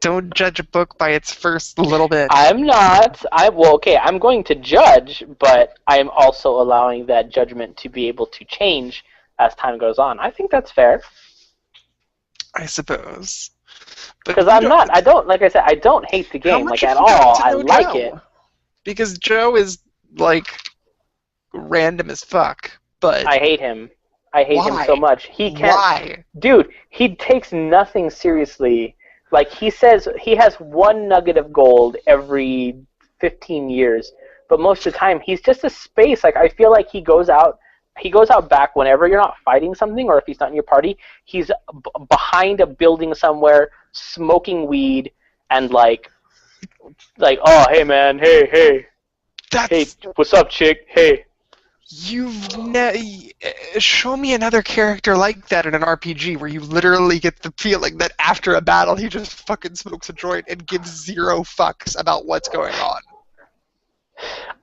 B: Don't judge a book by its first little bit.
A: I'm not. I'm going to judge, but I am also allowing that judgment to be able to change as time goes on. I think that's fair.
B: I suppose.
A: Because I don't, like I said, I don't hate the game, like, at all. I like it.
B: Because Joe is, like, random as fuck, but...
A: I hate him. I hate him so much. He can't...
B: Why?
A: Dude, he takes nothing seriously. Like, he says he has one nugget of gold every 15 years, but most of the time he's just a space. Like, I feel like he goes out back whenever you're not fighting something, or if he's not in your party, he's behind a building somewhere, smoking weed, and like, oh, hey man, hey, what's up, chick, hey.
B: Show me another character like that in an RPG where you literally get the feeling that after a battle he just fucking smokes a joint and gives zero fucks about what's going on.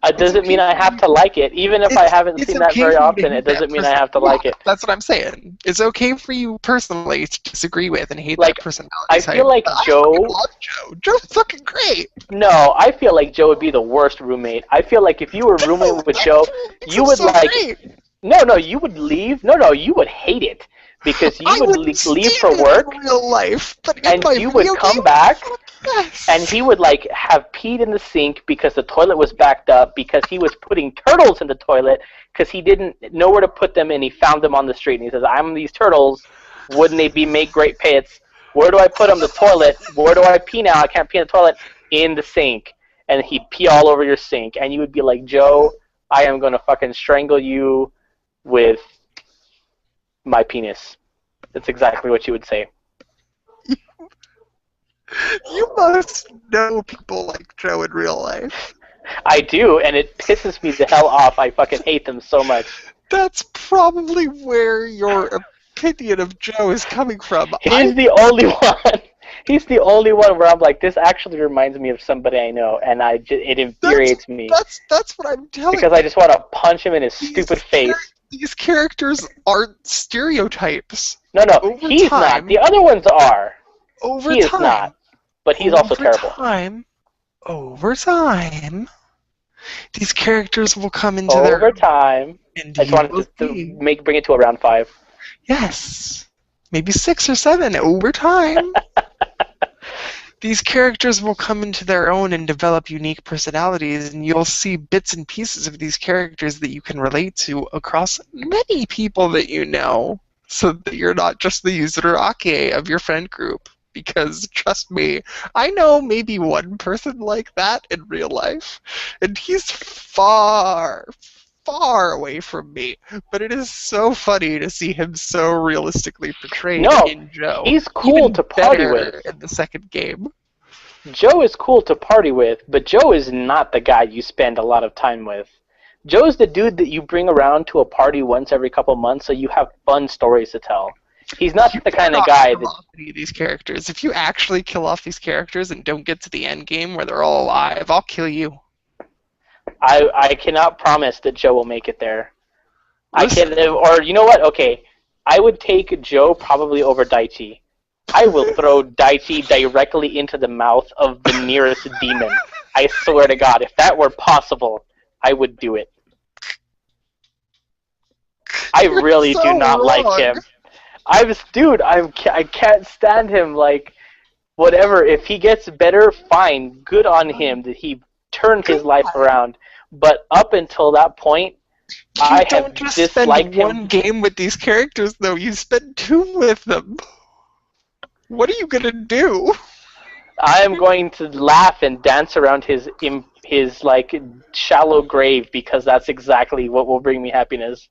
A: It doesn't mean I have to like it. Even if I haven't seen that very often, it doesn't mean I have to like it.
B: That's what I'm saying. It's okay for you personally to disagree with and hate
A: like,
B: that personality.
A: I feel like Joe...
B: I love Joe. Joe's fucking great.
A: No, I feel like Joe would be the worst roommate. I feel like if you were rooming with Joe, you would
B: great.
A: No, you would leave. No, you would hate it. Because you would leave for work,
B: in real life, but
A: and you would come back, and he would like have peed in the sink because the toilet was backed up, because he was putting turtles in the toilet because he didn't know where to put them, and he found them on the street. And he says, "I'm these turtles. Wouldn't they make great pits? Where do I put them? The toilet. Where do I pee now? I can't pee in the toilet. In the sink." And he'd pee all over your sink, and you would be like, "Joe, I am gonna fucking strangle you with my penis." That's exactly what you would say.
B: You must know people like Joe in real life.
A: I do, and it pisses me the hell off. I fucking hate them so much.
B: That's probably where your opinion of Joe is coming from.
A: He's the only one. He's the only one where I'm like, this actually reminds me of somebody I know, and it infuriates me.
B: That's what I'm telling you.
A: Because I just want to punch him in his stupid face.
B: These characters aren't stereotypes.
A: No, he's not. The other ones are.
B: He
A: is not. But he's also terrible.
B: Over time, these characters will come into
A: Over time. I just wanted to bring it to around 5.
B: Yes. Maybe 6 or 7 over time. These characters will come into their own and develop unique personalities, and you'll see bits and pieces of these characters that you can relate to across many people that you know. so that you're not just the Uzuraki of your friend group. Because, trust me, I know maybe one person like that in real life, and he's far, far away from me. But it is so funny to see him so realistically portrayed
A: No,
B: in Joe.
A: he's cool
B: Even
A: to party
B: better
A: with.
B: in the second game.
A: Joe is cool to party with, but Joe is not the guy you spend a lot of time with. Joe's the dude that you bring around to a party once every couple months so you have fun stories to tell. He's not the kind of guy that...
B: Any of these characters. If you actually kill off these characters and don't get to the end game where they're all alive, I'll kill you.
A: I cannot promise that Joe will make it there.
B: Listen.
A: Or you know what? Okay, I would take Joe probably over Daichi. I will throw Daichi directly into the mouth of the nearest demon. I swear to God, if that were possible, I would do it. I really do not like him. I can't stand him. Like, whatever. If he gets better, fine. Good on him that he turned his life around. But up until that point, I have disliked him.
B: You don't just spend one game with these characters, though. You spend 2 with them. What are you gonna do?
A: I am going to laugh and dance around his like shallow grave because that's exactly what will bring me happiness.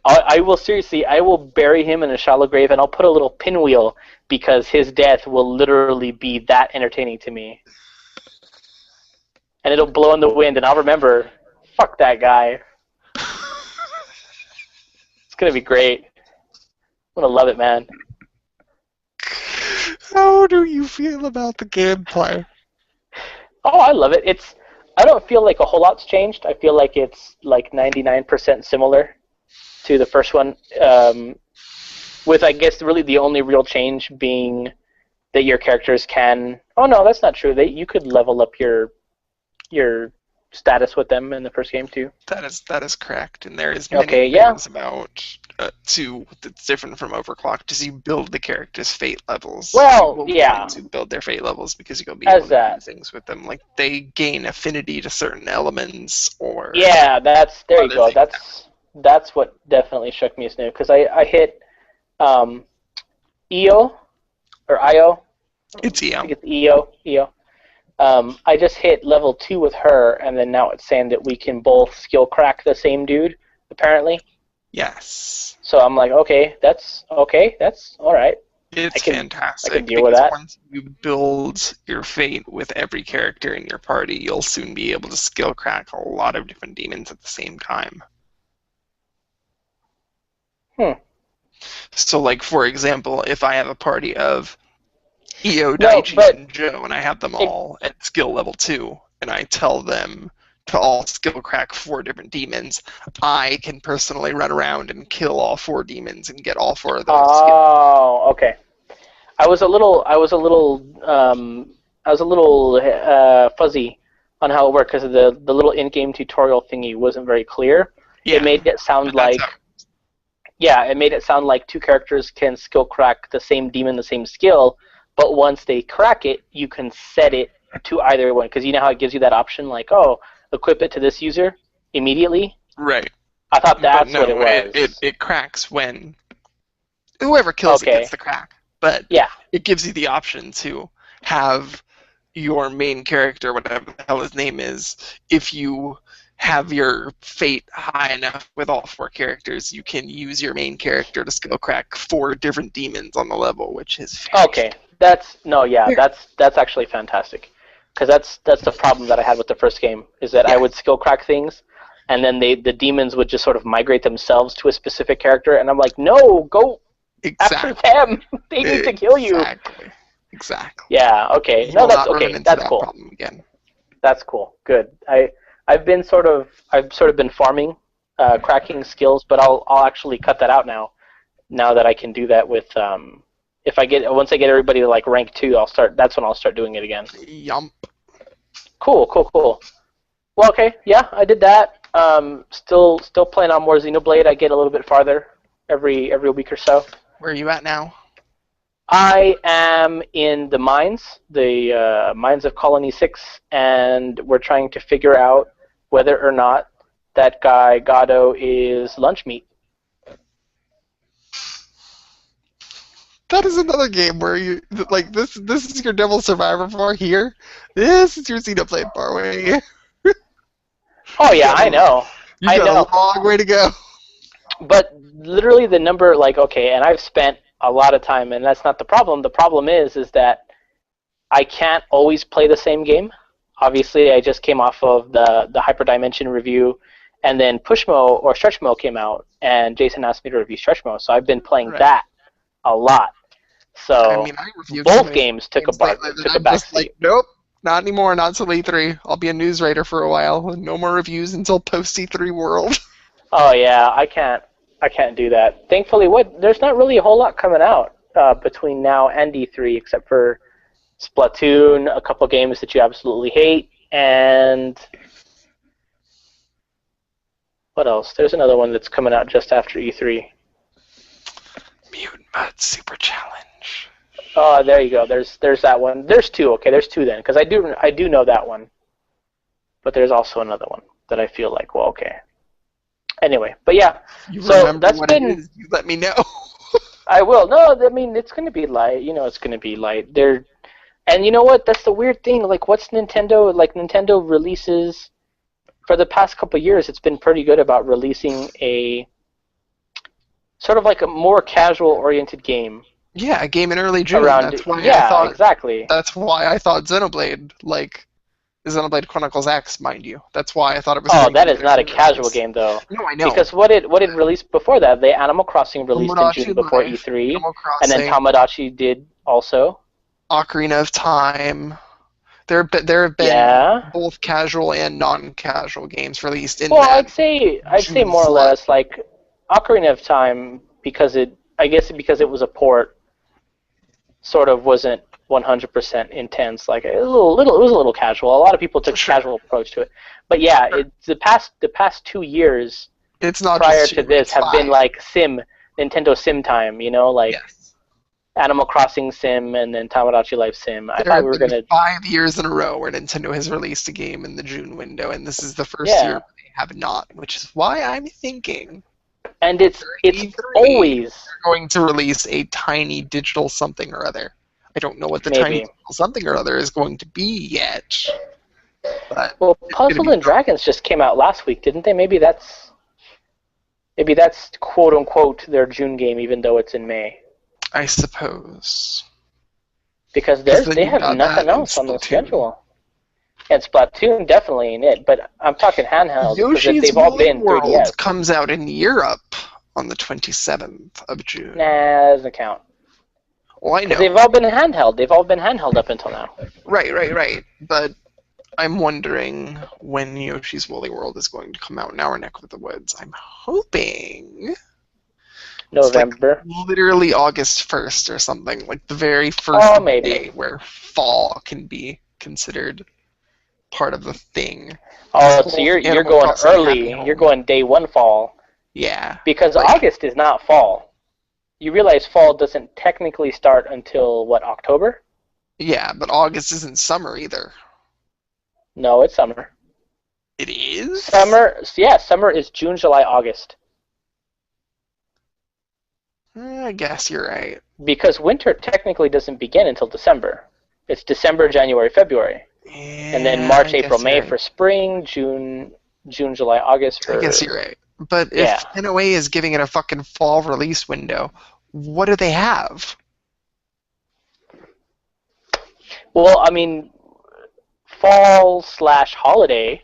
A: I will seriously, I will bury him in a shallow grave and I'll put a little pinwheel because his death will literally be that entertaining to me. And it'll blow in the wind and I'll remember, fuck that guy. It's gonna be great. I'm gonna love it, man.
B: How do you feel about the gameplay?
A: Oh, I love it. I don't feel like a whole lot's changed. I feel like it's like 99% similar to the first one, with I guess really the only real change being that your characters can. Oh no, that's not true. You could level up your status with them in the first game too.
B: That is correct, and there is many things about that's different from Overclocked. Is you build the characters' fate levels.
A: Well, yeah.
B: To build their fate levels because you'll be able to do things with them, like they gain affinity to certain elements, or
A: yeah, there you go. That's what definitely shook me as new because I hit EO or IO.
B: It's EO.
A: I think it's EO. I just hit level 2 with her, and then now it's saying that we can both skill crack the same dude, apparently.
B: Yes.
A: So I'm like, okay, that's all right.
B: It's fantastic.
A: I can deal with that.
B: Once you build your fate with every character in your party, you'll soon be able to skill crack a lot of different demons at the same time. So, like, for example, if I have a party of EO, Daichi, and Joe, and I have them all at skill level 2, and I tell them to all skill crack 4 different demons, I can personally run around and kill all 4 demons and get all 4 of those.
A: Oh, okay. I was a little fuzzy on how it worked because the little in-game tutorial thingy wasn't very clear. Yeah. It made it sound like it made it sound like 2 characters can skill crack the same demon, the same skill, but once they crack it, you can set it to either one because you know how it gives you that option, like, oh, equip it to this user immediately.
B: Right.
A: I thought that's what it was.
B: It cracks when whoever kills it gets the crack. But
A: yeah,
B: it gives you the option to have your main character, whatever the hell his name is, if you have your fate high enough with all 4 characters, you can use your main character to skill crack 4 different demons on the level, which is
A: okay. That's actually fantastic. Because that's the problem that I had with the first game, is that I would skill crack things, and then the demons would just sort of migrate themselves to a specific character, and I'm like, no, go after them. They need to kill you.
B: Exactly.
A: Yeah. Okay. No, that's okay. That's cool.
B: Problem again.
A: That's cool. Good. I've sort of been farming, cracking skills, but I'll actually cut that out now. Now that I can do that with once I get everybody to like rank 2, that's when I'll start doing it again.
B: Yump.
A: Cool. Well, okay, yeah, I did that. Still playing on more Xenoblade. I get a little bit farther every week or so.
B: Where are you at now?
A: I am in the mines, the mines of Colony 6, and we're trying to figure out whether or not that guy Gado is lunch meat.
B: That is another game where you like this. This is your Devil Survivor bar here. This is your Xenoblade bar. Where
A: Oh
B: you've
A: yeah,
B: got
A: I
B: a
A: know,
B: you've
A: I
B: got a
A: know.
B: long way to go.
A: But literally the number, like, okay, and I've spent a lot of time, and that's not the problem. The problem is that I can't always play the same game. Obviously, I just came off of the Hyperdimension review, and then Pushmo or Stretchmo came out, and Jason asked me to review Stretchmo, so I've been playing
B: Right.
A: that a lot.
B: I
A: So
B: mean, I reviewed so
A: both
B: many
A: games took
B: games lately that
A: a
B: I'm just
A: backseat.
B: like, nope, not anymore. Not till E3. I'll be a news writer for a while. No more reviews until post E3 World.
A: Oh yeah, I can't do that. Thankfully, there's not really a whole lot coming out between now and E3, except for Splatoon, a couple games that you absolutely hate, and what else? There's another one that's coming out just after E3.
B: Mutant Mud Super Challenge.
A: Oh, there you go. There's that one. There's two. Okay, there's two then, because I do know that one, but there's also another one that I feel like, well, okay. Anyway, but yeah.
B: You
A: So
B: remember
A: that's
B: what
A: been.
B: it is? You let me know.
A: I will. No, I mean it's gonna be light. You know, it's gonna be light. And you know what? That's the weird thing. Like, what's Nintendo? Like, Nintendo releases for the past couple of years. It's been pretty good about releasing a sort of like a more casual-oriented game
B: Yeah, a game in early June.
A: around.
B: That's why I
A: Yeah,
B: thought.
A: exactly.
B: That's why I thought Xenoblade, like Xenoblade Chronicles X, mind you. That's why I thought it was.
A: Oh,
B: going
A: that
B: to
A: is
B: be
A: not a
B: their
A: casual
B: release.
A: game though.
B: No, I know.
A: Because what it released before that, the Animal Crossing released in June
B: Tomodachi
A: before
B: Life,
A: E3,
B: Animal
A: and then
B: Crossing,
A: Tamagotchi did also.
B: Ocarina of Time. There have been
A: Yeah.
B: both casual and non-casual games released in
A: Well,
B: that
A: I'd say
B: June
A: more or
B: slot.
A: less like Ocarina of Time, because because it was a port, sort of wasn't 100% intense. Like, it was it was a little casual. A lot of people took a
B: Sure.
A: casual approach to it. But yeah, the past 2 years
B: It's not
A: prior
B: just
A: to
B: two,
A: this
B: it's
A: have been
B: five.
A: like Nintendo Sim time. You know, like
B: Yes.
A: Animal Crossing Sim and then Tamagotchi Life Sim. I
B: There
A: thought
B: have
A: we were
B: been
A: gonna.
B: 5 years in a row where Nintendo has released a game in the June window, and this is the first year
A: Yeah,
B: they have not, which is why I'm thinking
A: and
B: for
A: it's
B: E3
A: always
B: they're going to release a tiny digital something or other. I don't know what the tiny
A: maybe.
B: digital something or other is going to be yet, but
A: Well,
B: it's going to
A: Puzzle
B: be
A: and Dragons just came out last week, didn't they? Maybe that's quote unquote their June game, even though it's in May,
B: I suppose.
A: because
B: Because then
A: they
B: you've
A: have
B: got that
A: nothing
B: and
A: else on the
B: Splatoon.
A: schedule. And Splatoon definitely ain't it, but I'm talking handhelds because
B: Yoshi's
A: they've all
B: Woolly
A: been
B: World
A: 3DS.
B: comes out in Europe on the 27th of June.
A: Nah, doesn't count.
B: Well, I
A: Because
B: know.
A: they've all been handheld. They've all been handheld up until now.
B: Right. But I'm wondering when Yoshi's Woolly World is going to come out in our neck of the woods. I'm hoping it's like
A: November.
B: literally August 1st or something, like the very first
A: Oh, maybe.
B: day where fall can be considered part of the thing.
A: Oh,
B: This
A: so
B: whole
A: you're
B: Animal
A: going
B: Crossing Happy
A: early.
B: Home.
A: You're going day one fall.
B: Yeah.
A: Because
B: Like-
A: August is not fall. You realize fall doesn't technically start until, what, October?
B: Yeah, but August isn't summer either.
A: No, it's summer.
B: It is?
A: Summer is June, July, August.
B: I guess you're right.
A: Because winter technically doesn't begin until December. It's December, January, February. And then March,
B: I
A: April,
B: guess
A: May
B: you're right.
A: for spring, June, July, August for...
B: I guess you're right. But if
A: Yeah.
B: NOA is giving it a fucking fall release window, what do they have?
A: Well, I mean, fall/holiday,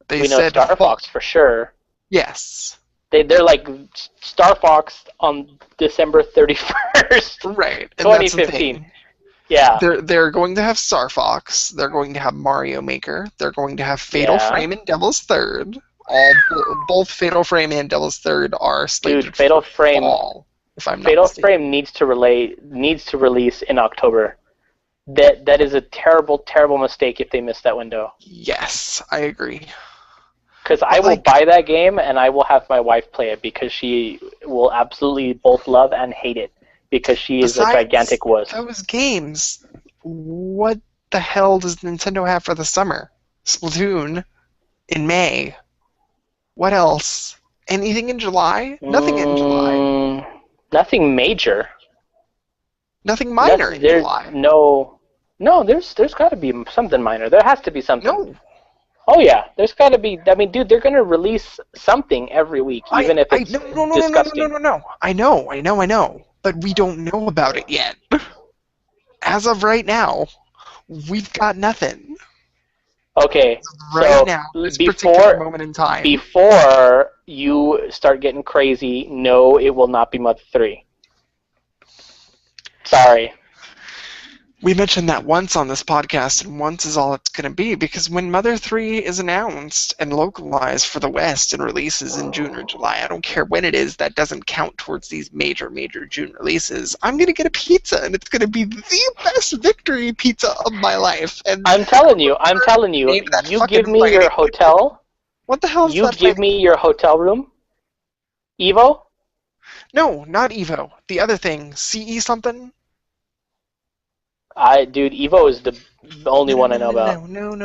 B: They
A: we know
B: said
A: Star
B: fall.
A: Fox for sure.
B: Yes.
A: They're like Star Fox on December 31st,
B: Right. And that's the
A: 2015.
B: thing.
A: Yeah.
B: They're going to have Star Fox. They're going to have Mario Maker. They're going to have Fatal
A: Yeah.
B: Frame and Devil's Third. Both Fatal Frame and Devil's Third are slated
A: Dude, Fatal
B: for
A: Frame
B: fall, if I'm not
A: Fatal
B: mistaken.
A: Frame needs to release in October. That is a terrible, terrible mistake if they miss that window.
B: Yes, I agree.
A: Because I will
B: like-
A: buy that game and I will have my wife play it because she will absolutely both love and hate it because she is a
B: Besides
A: gigantic wuss.
B: those games, what the hell does Nintendo have for the summer? Splatoon in May. What else? Anything in July? Nothing in July.
A: Nothing major.
B: Nothing minor in
A: There's
B: July.
A: no, there's got to be something minor. There has to be something.
B: No.
A: Oh yeah, there's got to be. I mean, dude, they're gonna release something every week, even if it's disgusting.
B: No. I know. But we don't know about it yet. As of right now, we've got nothing.
A: Okay,
B: Right
A: so
B: now, this particular moment in time.
A: before you start getting crazy, no, it will not be Mother 3. Sorry.
B: We mentioned that once on this podcast, and once is all it's going to be, because when Mother 3 is announced and localized for the West and releases in June or July, I don't care when it is, that doesn't count towards these major June releases, I'm going to get a pizza, and it's going to be the best victory pizza of my life. And
A: I'm telling you, you give me your hotel.
B: What the hell is that?
A: You give me your hotel room. Evo?
B: No, not Evo. The other thing, CE something?
A: Dude, Evo is the only one I know about.
B: No.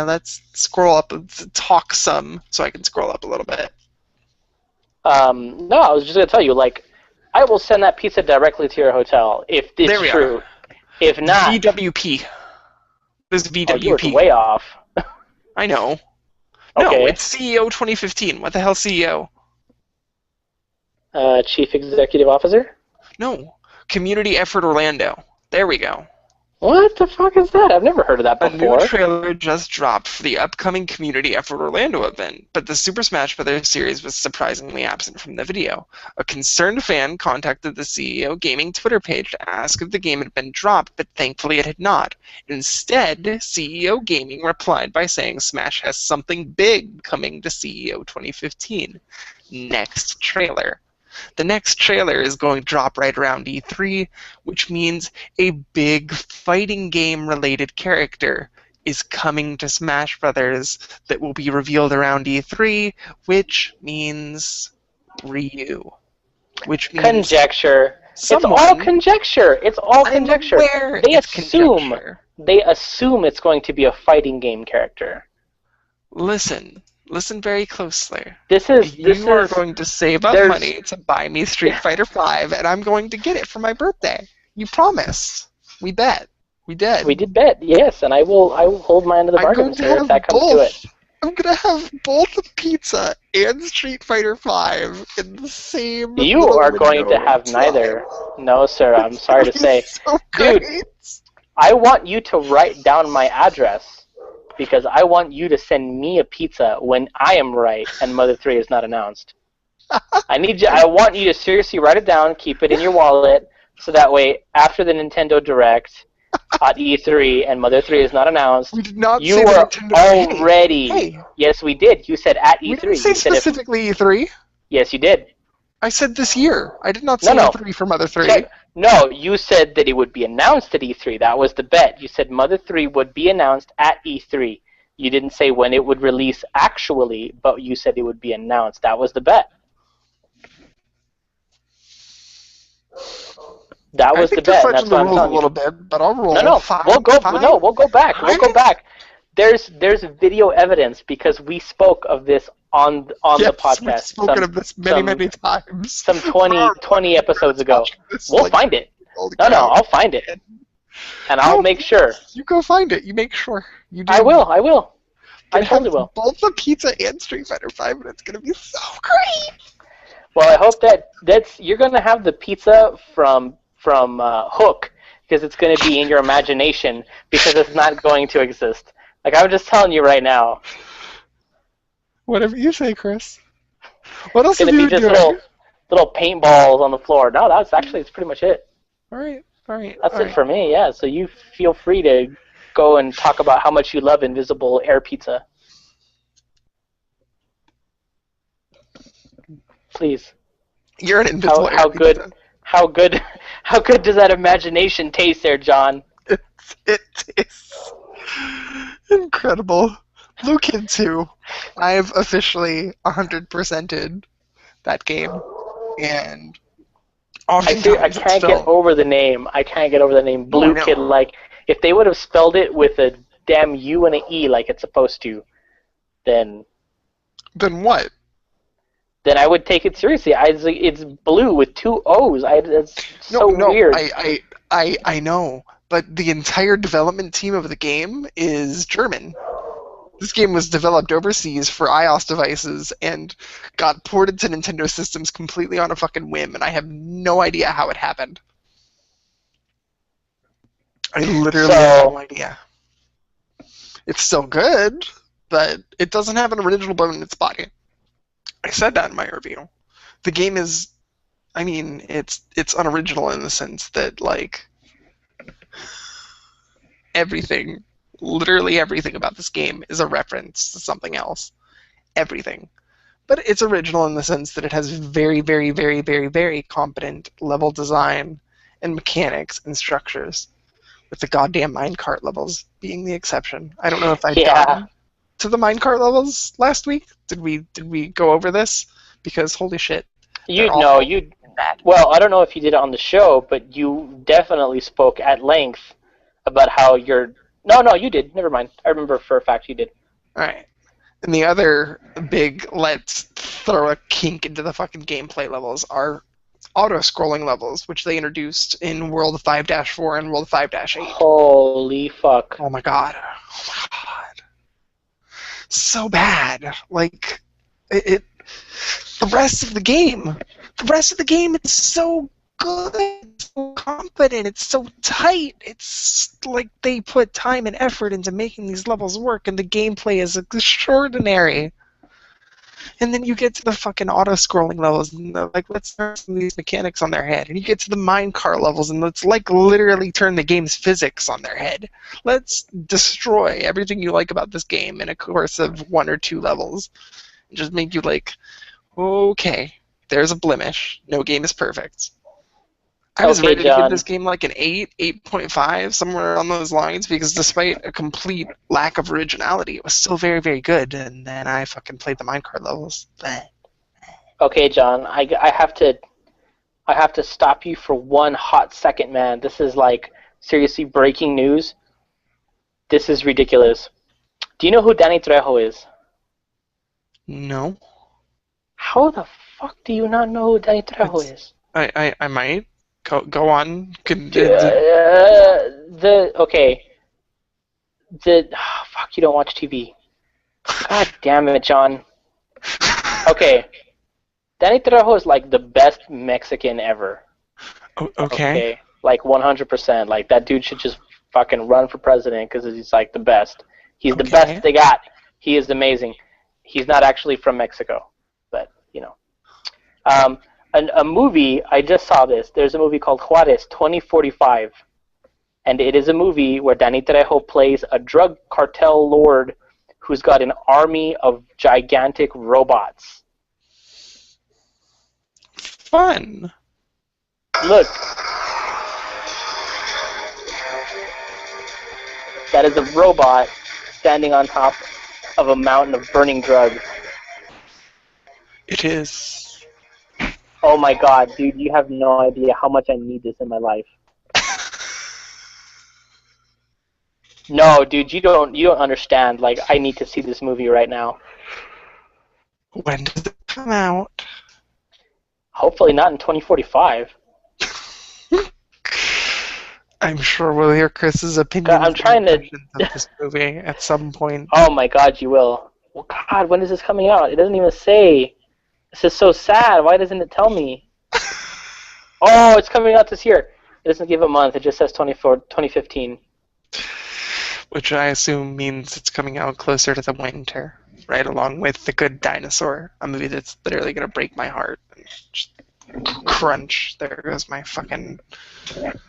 B: Let's scroll up. Let's talk some so I can scroll up a little bit.
A: No, I was just gonna tell you, like, I will send that pizza directly to your hotel if it's true. If not,
B: VWP. This is VWP.
A: Oh, you were way off.
B: I know.
A: Okay.
B: No, it's CEO 2015. What the hell, CEO?
A: Chief Executive Officer?
B: No. Community Effort Orlando. There we go.
A: What the fuck is that? I've never heard of that before.
B: A new trailer just dropped for the upcoming Community Effort Orlando event, but the Super Smash Bros. Series was surprisingly absent from the video. A concerned fan contacted the CEO Gaming Twitter page to ask if the game had been dropped, but thankfully it had not. Instead, CEO Gaming replied by saying Smash has something big coming to CEO 2015. Next trailer. The next trailer is going to drop right around E3, which means a big fighting game-related character is coming to Smash Brothers that will be revealed around E3, which means Ryu. Which means
A: conjecture.
B: Someone,
A: it's all conjecture. It's all conjecture. They assume it's going to be a fighting game character.
B: Listen very closely.
A: You
B: are going to save up money to buy me Street Fighter V, and I'm going to get it for my birthday. You promised. We bet. We did.
A: We did bet, yes, and I will hold my end of the bargain, sir, if that comes to it.
B: I'm going to have both a pizza and Street Fighter V in the same
A: You are going to have neither. No, sir, I'm sorry to say.
B: So
A: dude, I want you to write down my address. Because I want you to send me a pizza when I am right and Mother 3 is not announced. I want you to seriously write it down, keep it in your wallet, so that way after the Nintendo Direct at E3 and Mother 3 is not announced,
B: we did not
A: you
B: say
A: were
B: Nintendo
A: already.
B: Hey.
A: Yes, we did. You said at E3.
B: We didn't say specifically E3.
A: Yes, you did.
B: I said this year. I did not say E3 for Mother 3.
A: No, you said that it would be announced at E3. That was the bet. You said Mother 3 would be announced at E3. You didn't say when it would release actually, but you said it would be announced. That was the bet. That was the bet. That's what I'm telling you.
B: A little bit, but I'll roll.
A: We'll go back. We'll go back. There's video evidence because we spoke of this on the podcast.
B: We've spoken of this many times.
A: Some 20 episodes ago. We'll find it. No, I'll find it. And I'll make sure.
B: You go find it. You make sure. You do.
A: I will. I totally will.
B: Both the pizza and Street Fighter V, and it's going to be so great.
A: Well, I hope you're going to have the pizza from Hook because it's going to be in your imagination because it's not going to exist. Like, I'm just telling you right now.
B: Whatever you say, Chris. What else
A: are you doing? It's going to be just little paintballs on the floor. No, it's pretty much it.
B: All right.
A: That's it for me, yeah. So you feel free to go and talk about how much you love Invisible Air Pizza. Please.
B: You're an Invisible Air Pizza.
A: How good does that imagination taste there, John?
B: It tastes incredible. Lucan 2. I've officially 100%ed that game, and
A: I can't get over the name. Blue Kid. Like, if they would have spelled it with a damn U and an E like it's supposed to, then...
B: Then what?
A: then I would take it seriously. It's blue with two O's. That's so weird.
B: I know, but the entire development team of the game is German. This game was developed overseas for iOS devices and got ported to Nintendo systems completely on a fucking whim, and I have no idea how it happened. I literally have no idea. It's still good, but it doesn't have an original bone in its body. I said that in my review. The game is, I mean, it's unoriginal in the sense that, like, everything, literally everything about this game is a reference to something else. Everything. But it's original in the sense that it has very, very, very, very, very competent level design and mechanics and structures, with the goddamn minecart levels being the exception. I don't know if I've gotten to the minecart levels last week. Did we go over this? Because holy shit.
A: Well, I don't know if you did it on the show, but you definitely spoke at length about how you're... No, you did. Never mind. I remember for a fact you did.
B: Alright. And the other big let's throw a kink into the fucking gameplay levels are auto-scrolling levels, which they introduced in World 5-4 and World 5-8.
A: Holy fuck.
B: Oh my god. Oh my god. So bad. Like, the rest of the game, it's so good, it's so confident, it's so tight. It's like they put time and effort into making these levels work, and the gameplay is extraordinary. And then you get to the fucking auto-scrolling levels, and they're like, let's turn some of these mechanics on their head. And you get to the minecart levels, and let's, like, literally turn the game's physics on their head. Let's destroy everything you like about this game in a course of 1 or 2 levels. And just make you like, okay, there's a blemish. No game is perfect. I was ready to give this game like an 8, 8.5, somewhere on those lines, because despite a complete lack of originality, it was still very, very good, and then I fucking played the minecart levels. Bleh.
A: Okay, John, I have to stop you for 1 hot second, man. This is like seriously breaking news. This is ridiculous. Do you know who Danny Trejo is?
B: No.
A: How the fuck do you not know who Danny Trejo is?
B: I might. Go on.
A: Fuck, you don't watch TV. God damn it, John. Okay. Danny Trejo is like the best Mexican ever.
B: Okay.
A: Like 100%. Like that dude should just fucking run for president because he's like the best. He's the best they got. He is amazing. He's not actually from Mexico, but you know. A movie, I just saw this. There's a movie called Juarez 2045. And it is a movie where Danny Trejo plays a drug cartel lord who's got an army of gigantic robots.
B: Fun.
A: Look. That is a robot standing on top of a mountain of burning drugs.
B: It is.
A: Oh my god, dude, you have no idea how much I need this in my life. No, dude, you don't understand. Like, I need to see this movie right now.
B: When does it come out?
A: Hopefully not in 2045.
B: I'm sure we'll hear Chris's opinion
A: I'm trying to
B: of this movie at some point.
A: Oh my god, you will. Well, God, when is this coming out? It doesn't even say. This is so sad. Why doesn't it tell me? Oh, it's coming out this year. It doesn't give a month. It just says 2015.
B: Which I assume means it's coming out closer to the winter, right along with The Good Dinosaur, a movie that's literally going to break my heart. Just crunch. There goes my fucking... Man.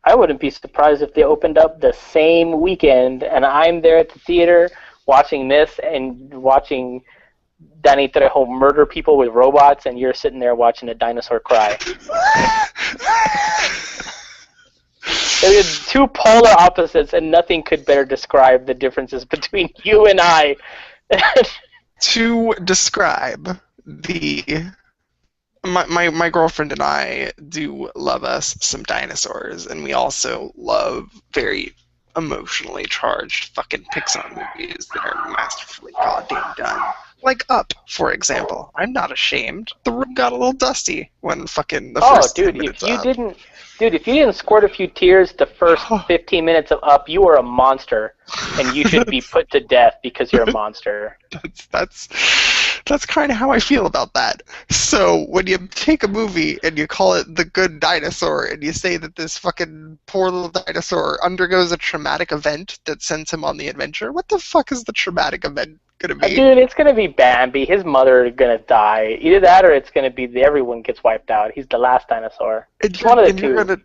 A: I wouldn't be surprised if they opened up the same weekend, and I'm there at the theater watching this and watching Danny Trejo murder people with robots, and you're sitting there watching a dinosaur cry. There are 2 polar opposites, and nothing could better describe the differences between you and I.
B: To describe my girlfriend and I do love us some dinosaurs, and we also love very emotionally charged fucking Pixar movies that are masterfully goddamn done. Like Up, for example. I'm not ashamed. The room got a little dusty when fucking the
A: Oh,
B: first 10
A: dude,
B: minutes up.
A: if you didn't squirt a few tears the first 15 minutes of Up, you are a monster, and you should be put to death because you're a monster.
B: That's kind of how I feel about that. So when you take a movie and you call it The Good Dinosaur and you say that this fucking poor little dinosaur undergoes a traumatic event that sends him on the adventure, what the fuck is the traumatic event gonna be?
A: Dude, it's gonna be Bambi. His mother is gonna die. Either that, or it's gonna be everyone gets wiped out. He's the last dinosaur. It's one of the two.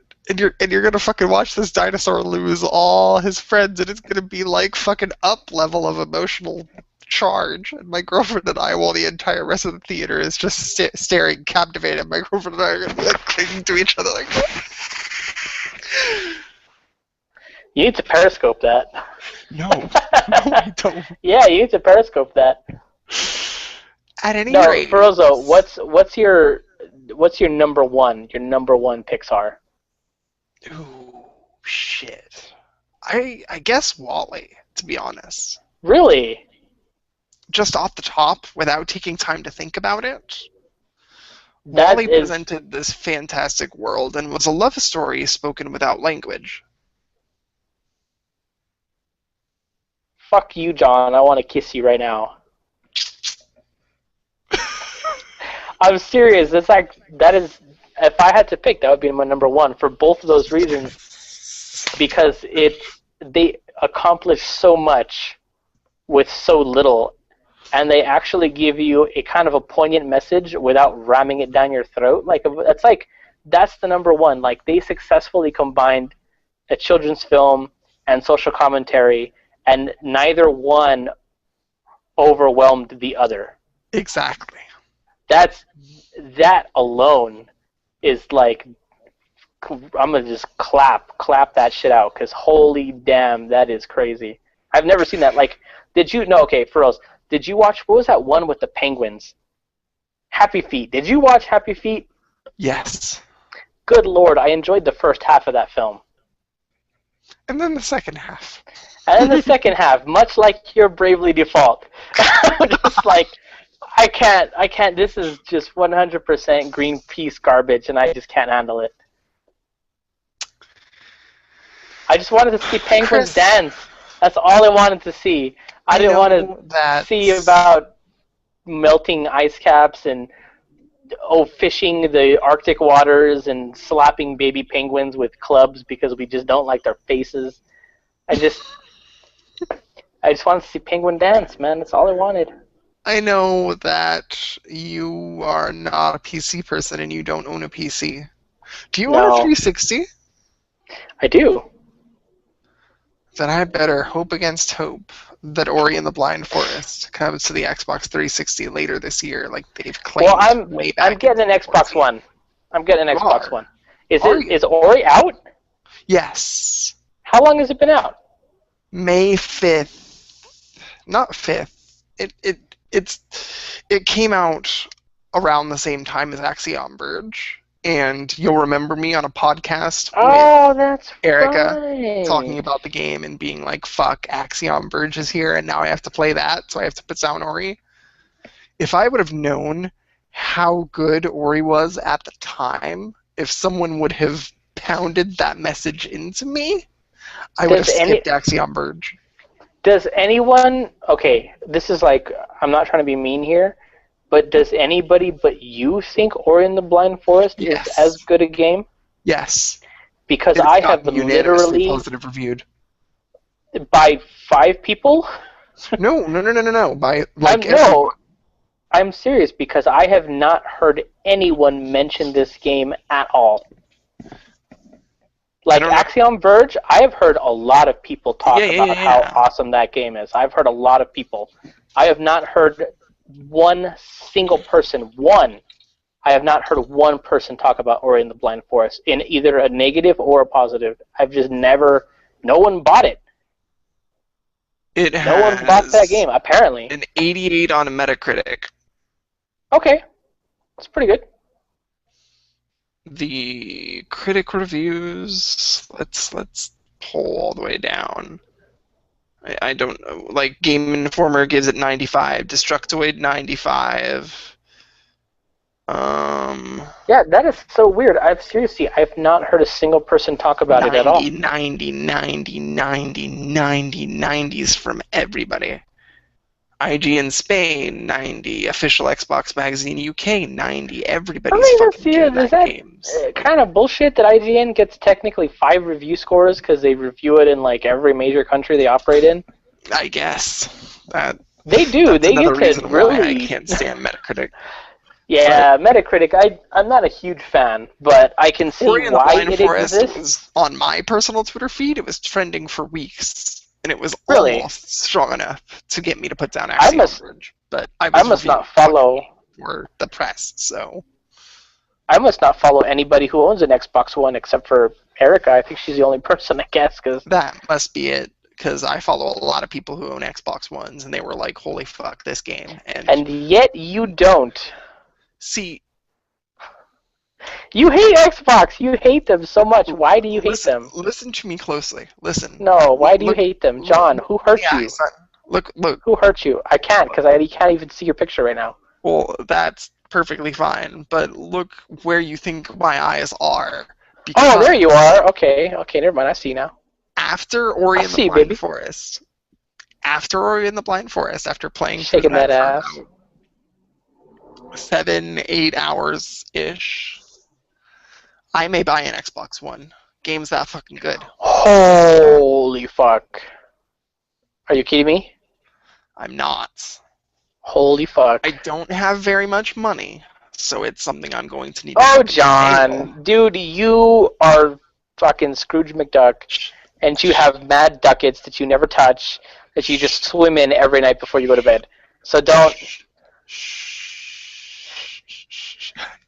B: You're gonna fucking watch this dinosaur lose all his friends, and it's gonna be like fucking Up level of emotional charge. And my girlfriend and I, while the entire rest of the theater is just staring captivated, my girlfriend and I are gonna be like clinging to each other like.
A: You need to Periscope that.
B: No, I don't.
A: Yeah, you need to Periscope that.
B: At any rate,
A: Ferozo, what's your number one? Your number one Pixar?
B: Ooh, shit. I guess WALL-E, to be honest.
A: Really?
B: Just off the top, without taking time to think about it. WALL-E presented this fantastic world and was a love story spoken without language.
A: Fuck you, John. I want to kiss you right now. I'm serious. That is. If I had to pick, that would be my number one for both of those reasons. Because they accomplish so much with so little, and they actually give you a kind of a poignant message without ramming it down your throat. That's the number one. Like, they successfully combined a children's film and social commentary, and neither one overwhelmed the other.
B: Exactly.
A: That alone is like, I'm gonna just clap that shit out, because holy damn, that is crazy. I've never seen that. Like, Feroz, did you watch, what was that one with the penguins? Happy Feet. Did you watch Happy Feet?
B: Yes.
A: Good Lord, I enjoyed the first half of that film.
B: And then the second half.
A: And then the second half, much like your Bravely Default. Just like, I can't, this is just 100% Greenpeace garbage, and I just can't handle it. I just wanted to see penguins dance. That's all I wanted to see. I didn't want to see about melting ice caps and fishing the Arctic waters and slapping baby penguins with clubs because we just don't like their faces. I just wanted to see penguin dance, man. That's all I wanted.
B: I know that you are not a PC person and you don't own a PC. Do you own a 360?
A: I do.
B: Then I better hope against hope that Ori and the Blind Forest comes to the Xbox 360 later this year, like they've claimed.
A: Well, I'm getting an Xbox One. I'm getting an Xbox One. Is Ori out?
B: Yes.
A: How long has it been out?
B: May 5th. Not 5th. It came out around the same time as Axiom Verge. And you'll remember me on a podcast with Erica talking about the game and being like, fuck, Axiom Verge is here and now I have to play that, so I have to put down Ori. If I would have known how good Ori was at the time, if someone would have pounded that message into me, I would have skipped Axiom Verge.
A: Does anyone... Okay, this is like... I'm not trying to be mean here, but does anybody but you think Ori and the Blind Forest is as good a game?
B: Yes.
A: Because I have literally...
B: positive reviewed.
A: By 5 people?
B: No. By,
A: I'm serious, because I have not heard anyone mention this game at all. Like Axiom Verge, I have heard a lot of people talk about how awesome that game is. I've heard a lot of people. I have not heard one single person, I have not heard one person talk about Ori and the Blind Forest in either a negative or a positive. I've just never, no one bought it. No one bought that game, apparently.
B: An 88 on Metacritic.
A: Okay, that's pretty good.
B: The critic reviews, let's pull all the way down. I don't know. Like, Game Informer gives it 95. Destructoid 95.
A: Yeah, that is so weird. I've not heard a single person talk about it at all.
B: 90, 90s from everybody. IGN Spain, 90. Official Xbox Magazine UK, 90. Everybody's fucking getting
A: Is
B: that
A: that
B: games.
A: kind of bullshit that IGN gets technically 5 review scores because they review it in like every major country they operate in?
B: I guess.
A: They do.
B: That's
A: They
B: another
A: get to
B: reason
A: really.
B: why I can't stand Metacritic.
A: Yeah, Metacritic. I'm not a huge fan, but I can see
B: Ori and the
A: why
B: Blind
A: it
B: Forest
A: exists.
B: was on my personal Twitter feed. It was trending for weeks, and it was
A: Really?
B: almost strong enough to get me to put down
A: I
B: Axiom
A: must-
B: Verge. But I
A: must not follow.
B: for the press, so
A: I must not follow anybody who owns an Xbox One except for Erica. I think she's the only person, I guess, because
B: that must be it. Because I follow a lot of people who own Xbox Ones, and they were like, "Holy fuck, this game!"
A: And yet you don't.
B: See,
A: You hate Xbox. You hate them so much. Why do you hate them?
B: Listen to me closely. Listen.
A: No, why do you hate them? John, who hurt you?
B: Son. Look.
A: Who hurt you? I can't, because I can't even see your picture right now.
B: Well, that's perfectly fine, but look where you think my eyes are.
A: Oh, there you are. Okay, never mind. I see now.
B: After Ori and the Blind Forest, after playing
A: shaking that ass,
B: 7-8 hours-ish, I may buy an Xbox One. Game's that fucking good.
A: Holy fuck. Are you kidding me?
B: I'm not.
A: Holy fuck.
B: I don't have very much money, so it's something I'm going to need
A: to John. Dude, you are fucking Scrooge McDuck, and you have mad ducats that you never touch, that you just swim in every night before you go to bed. So don't...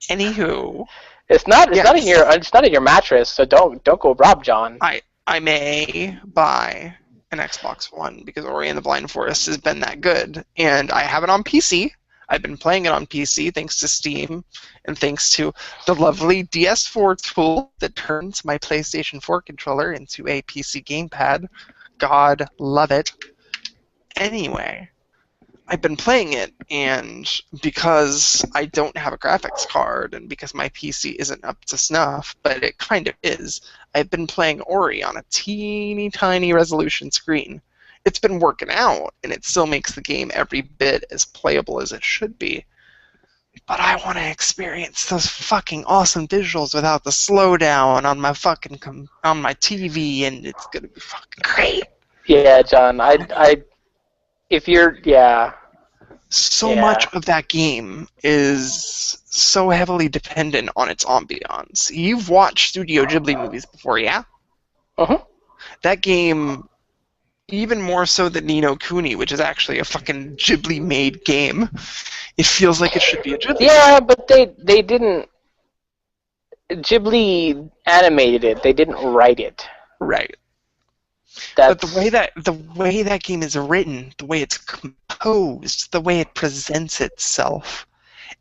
B: Anywho...
A: It's not in your mattress, so don't go rob John.
B: I may buy an Xbox One because Ori and the Blind Forest has been that good, and I have it on PC. I've been playing it on PC thanks to Steam and thanks to the lovely DS4 tool that turns my PlayStation 4 controller into a PC gamepad. God love it. Anyway, I've been playing it, and because I don't have a graphics card and because my PC isn't up to snuff, but it kind of is, I've been playing Ori on a teeny tiny resolution screen. It's been working out, and it still makes the game every bit as playable as it should be. But I want to experience those fucking awesome visuals without the slowdown on my fucking on my TV, and it's gonna be fucking great.
A: Yeah, John. So
B: much of that game is so heavily dependent on its ambiance. You've watched Studio Ghibli movies before, yeah?
A: Uh-huh.
B: That game, even more so than Ni no Kuni, which is actually a fucking Ghibli-made game, it feels like it should be a Ghibli game.
A: Yeah, but they didn't... Ghibli animated it. They didn't write it.
B: Right. But the way that game is written, the way it's composed, the way it presents itself,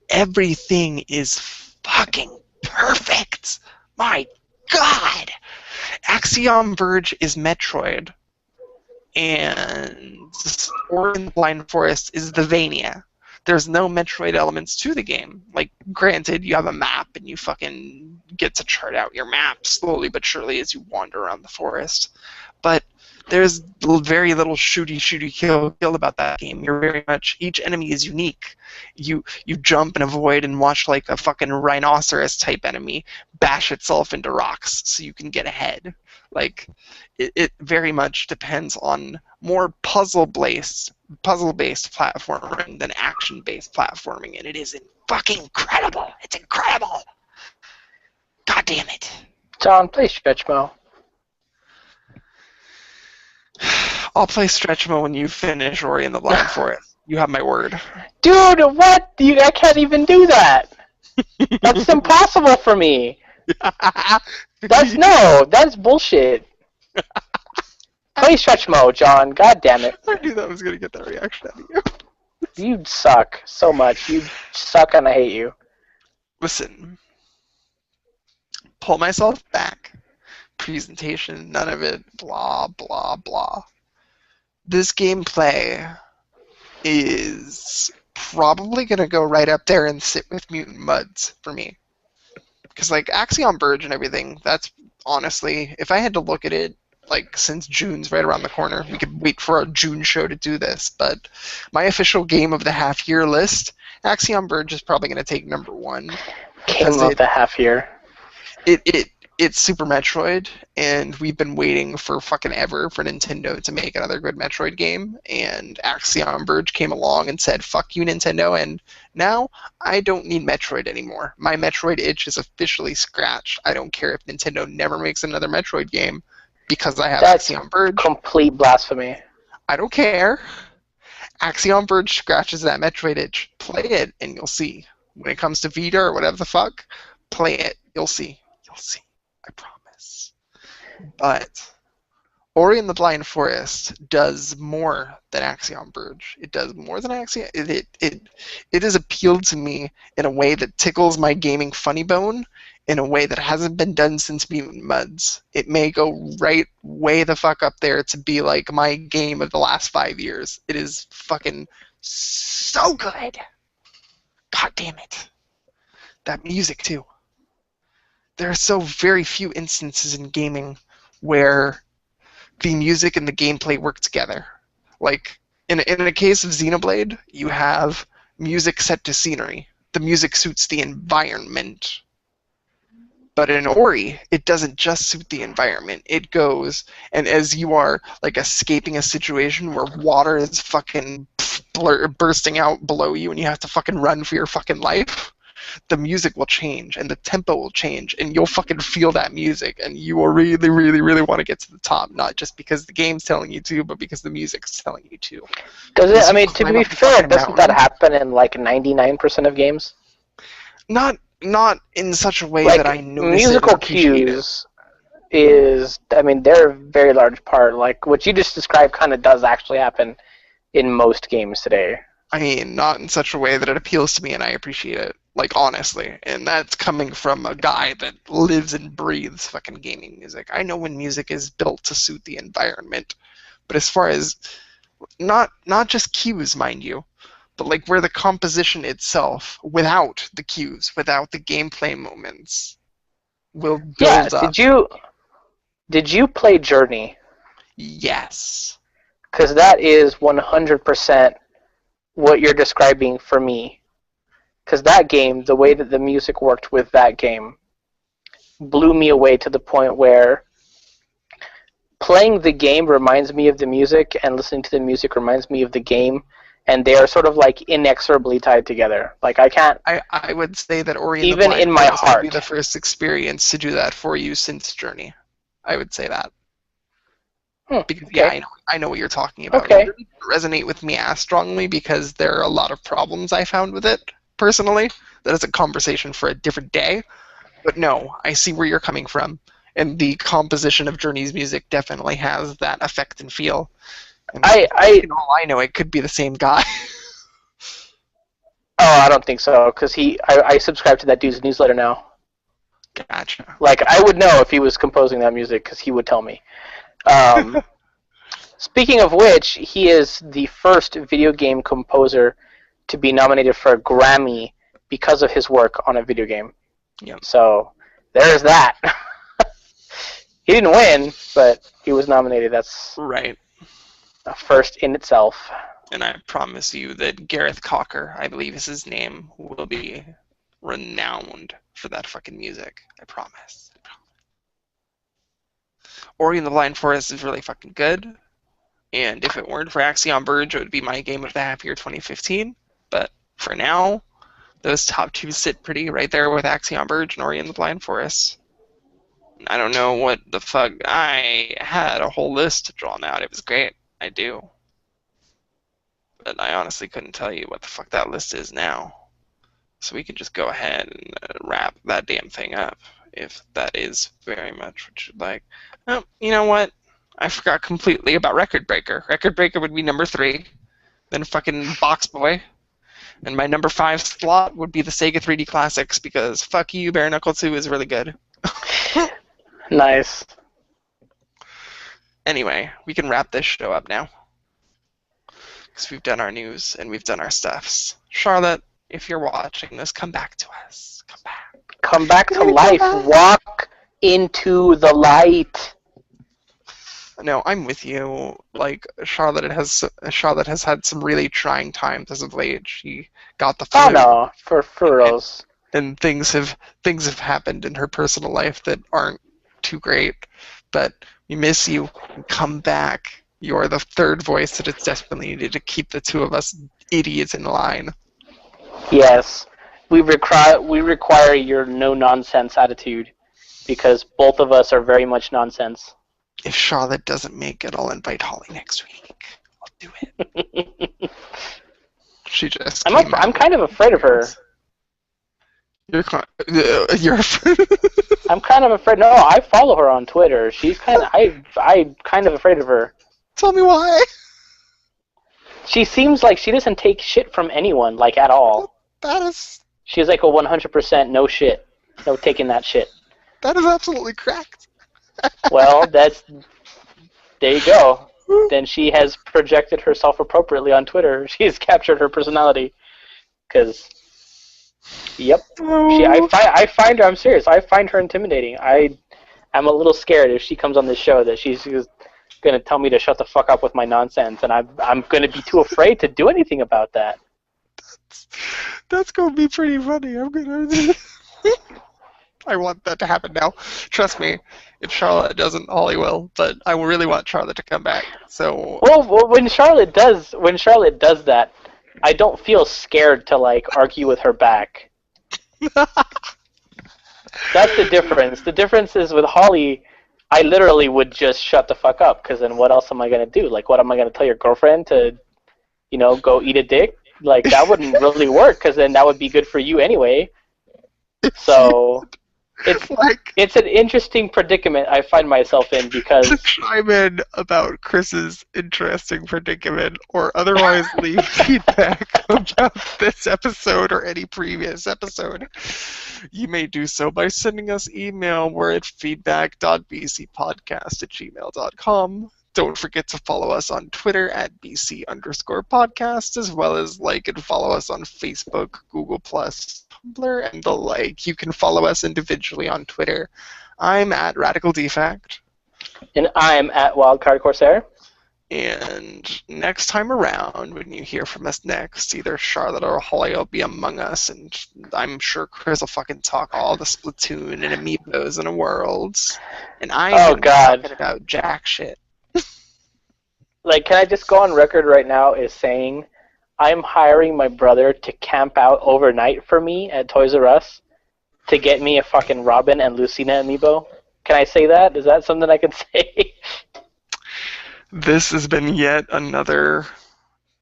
B: everything is fucking perfect. My God, Axiom Verge is Metroid, and Ori and the Blind Forest is the Vania. There's no Metroid elements to the game. Like, granted, you have a map and you fucking get to chart out your map slowly but surely as you wander around the forest. But there's very little shooty kill about that game. You're very much, each enemy is unique. You jump and avoid and watch like a fucking rhinoceros type enemy bash itself into rocks so you can get ahead. Like, it very much depends on more puzzle-based platforming than action-based platforming, and it is fucking incredible. It's incredible. God damn it.
A: John, play Stretch Mo.
B: I'll play Stretch Mo when you finish Ori and the Blind Forest. You have my word.
A: Dude, what? I can't even do that. That's impossible for me. That's bullshit. Play Stretch Mo, John. God damn it.
B: I knew that was going to get that reaction out of you.
A: You suck so much. You suck and I hate you.
B: Listen. Pull myself back. Presentation, none of it. Blah, blah, blah. this gameplay is probably going to go right up there and sit with Mutant Mudds for me. Because, like, Axiom Verge and everything, that's honestly, if I had to look at it, like, since June's right around the corner, we could wait for our June show to do this, but my official game of the half-year list, Axiom Verge is probably going to take number one.
A: Game of the half year.
B: It's Super Metroid, and we've been waiting for fucking ever for Nintendo to make another good Metroid game, and Axiom Verge came along and said, fuck you, Nintendo, and now I don't need Metroid anymore. My Metroid itch is officially scratched. I don't care if Nintendo never makes another Metroid game, because I have Axiom Verge.
A: Complete blasphemy.
B: I don't care. Axiom Verge scratches that Metroid itch. Play it, and you'll see. When it comes to Vita or whatever the fuck, play it. You'll see. You'll see. I promise. But Ori and the Blind Forest does more than Axiom Verge. It does more than Axiom. It has appealed to me in a way that tickles my gaming funny bone in a way that hasn't been done since Mutant Mudds. It may go right way the fuck up there to be like my game of the last 5 years. It is fucking so good. God damn it. That music too. There are so very few instances in gaming where the music and the gameplay work together. Like, in a case of Xenoblade, you have music set to scenery. The music suits the environment. But in Ori, it doesn't just suit the environment. It goes, and as you are, like, escaping a situation where water is fucking bursting out below you and you have to fucking run for your fucking life, the music will change and the tempo will change and you'll fucking feel that music and you will really, really, really want to get to the top, not just because the game's telling you to, but because the music's telling you to.
A: Does it? I mean, to be fair, doesn't that happen in like 99% of games?
B: Not in such a way
A: like,
B: that I notice
A: musical cues is, I mean, they're a very large part. Like what you just described kind of does actually happen in most games today.
B: I mean, not in such a way that it appeals to me and I appreciate it. Like, honestly. And that's coming from a guy that lives and breathes fucking gaming music. I know when music is built to suit the environment. But as far as, not just cues, mind you, but like where the composition itself, without the cues, without the gameplay moments, will build up.
A: Did you play Journey?
B: Yes.
A: Because that is 100% what you're describing for me. Because that game, the way that the music worked with that game, blew me away to the point where playing the game reminds me of the music, and listening to the music reminds me of the game, and they are sort of like inexorably tied together. Like I can't.
B: I would say that Ori
A: and the Blind in my heart
B: would be the first experience to do that for you since Journey. I would say that. Because
A: okay.
B: Yeah, I know what you're talking about.
A: Okay.
B: It really doesn't resonate with me as strongly because there are a lot of problems I found with it personally. That is a conversation for a different day. But no, I see where you're coming from, and the composition of Journey's music definitely has that effect and feel. And all I know, it could be the same guy.
A: Oh, I don't think so, because I subscribe to that dude's newsletter now.
B: Gotcha.
A: Like, I would know if he was composing that music, because he would tell me. Speaking of which, he is the first video game composer to be nominated for a Grammy because of his work on a video game.
B: Yep.
A: So, there's that. He didn't win, but he was nominated. That's
B: right.
A: A first in itself.
B: And I promise you that Gareth Cocker, I believe is his name, will be renowned for that fucking music. I promise. Ori and the Blind Forest is really fucking good. And if it weren't for Axiom Verge, it would be my game of the half year 2015. But for now, those top two sit pretty right there with Axiom Verge and Ori and the Blind Forest. I don't know what the fuck. I had a whole list drawn out. It was great. I do. But I honestly couldn't tell you what the fuck that list is now. So we can just go ahead and wrap that damn thing up, if that is very much what you'd like. Oh, you know what? I forgot completely about Record Breaker. Record Breaker would be number 3. Then fucking Box Boy. And my number 5 slot would be the Sega 3D Classics, because fuck you, Bare Knuckle 2 is really good.
A: Nice.
B: Anyway, we can wrap this show up now. because we've done our news and we've done our stuffs. Charlotte, if you're watching this, come back to us. Come back.
A: Come back to life. Walk into the light.
B: No, I'm with you. Like Charlotte has had some really trying times as of late. She got the flu.
A: Oh no, for reals.
B: And things have happened in her personal life that aren't too great. But we miss you. Come back. You're the third voice that is desperately needed to keep the two of us idiots in line.
A: Yes, we require your no nonsense attitude, because both of us are very much nonsense.
B: If Charlotte doesn't make it, I'll invite Holly next week. I'll do it. She just.
A: I'm kind of afraid of her.
B: You're afraid.
A: I'm kind of afraid. No, I follow her on Twitter. She's kind of. I'm kind of afraid of her.
B: Tell me why.
A: She seems like she doesn't take shit from anyone, like, at all.
B: That is.
A: She's like a 100% no shit. No taking that shit.
B: That is absolutely correct.
A: Well, there you go. Then she has projected herself appropriately on Twitter. She's captured her personality. Because, yep. I find her, I'm serious, I find her intimidating. I'm a little scared if she comes on this show that she's going to tell me to shut the fuck up with my nonsense, and I'm going to be too afraid to do anything about that.
B: That's going to be pretty funny. I want that to happen now. Trust me, if Charlotte doesn't, Holly will. But I really want Charlotte to come back. So.
A: Well, when Charlotte does that, I don't feel scared to argue with her back. That's the difference. The difference is with Holly, I literally would just shut the fuck up, because then what else am I gonna do? What am I gonna tell your girlfriend to, go eat a dick? That wouldn't really work, because then that would be good for you anyway. So. It's an interesting predicament I find myself in, because...
B: To chime in about Chris's interesting predicament, or otherwise leave feedback about this episode or any previous episode, you may do so by sending us email. We're at feedback.bcpodcast@gmail.com. Don't forget to follow us on Twitter at BC_podcast, as well as like and follow us on Facebook, Google+, Tumblr, and the like. You can follow us individually on Twitter. I'm at Radical Defect.
A: And I'm at Wildcard Corsair.
B: And next time around, when you hear from us next, either Charlotte or Holly will be among us, and I'm sure Chris will fucking talk all the Splatoon and Amiibos in a world. And I'm talking about jack shit.
A: Can I just go on record right now as saying I'm hiring my brother to camp out overnight for me at Toys R Us to get me a fucking Robin and Lucina amiibo? Can I say that? Is that something I can say?
B: This has been yet another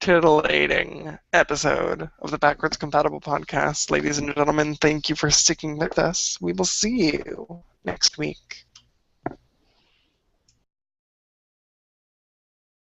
B: titillating episode of the Backwards Compatible Podcast. Ladies and gentlemen, thank you for sticking with us. We will see you next week.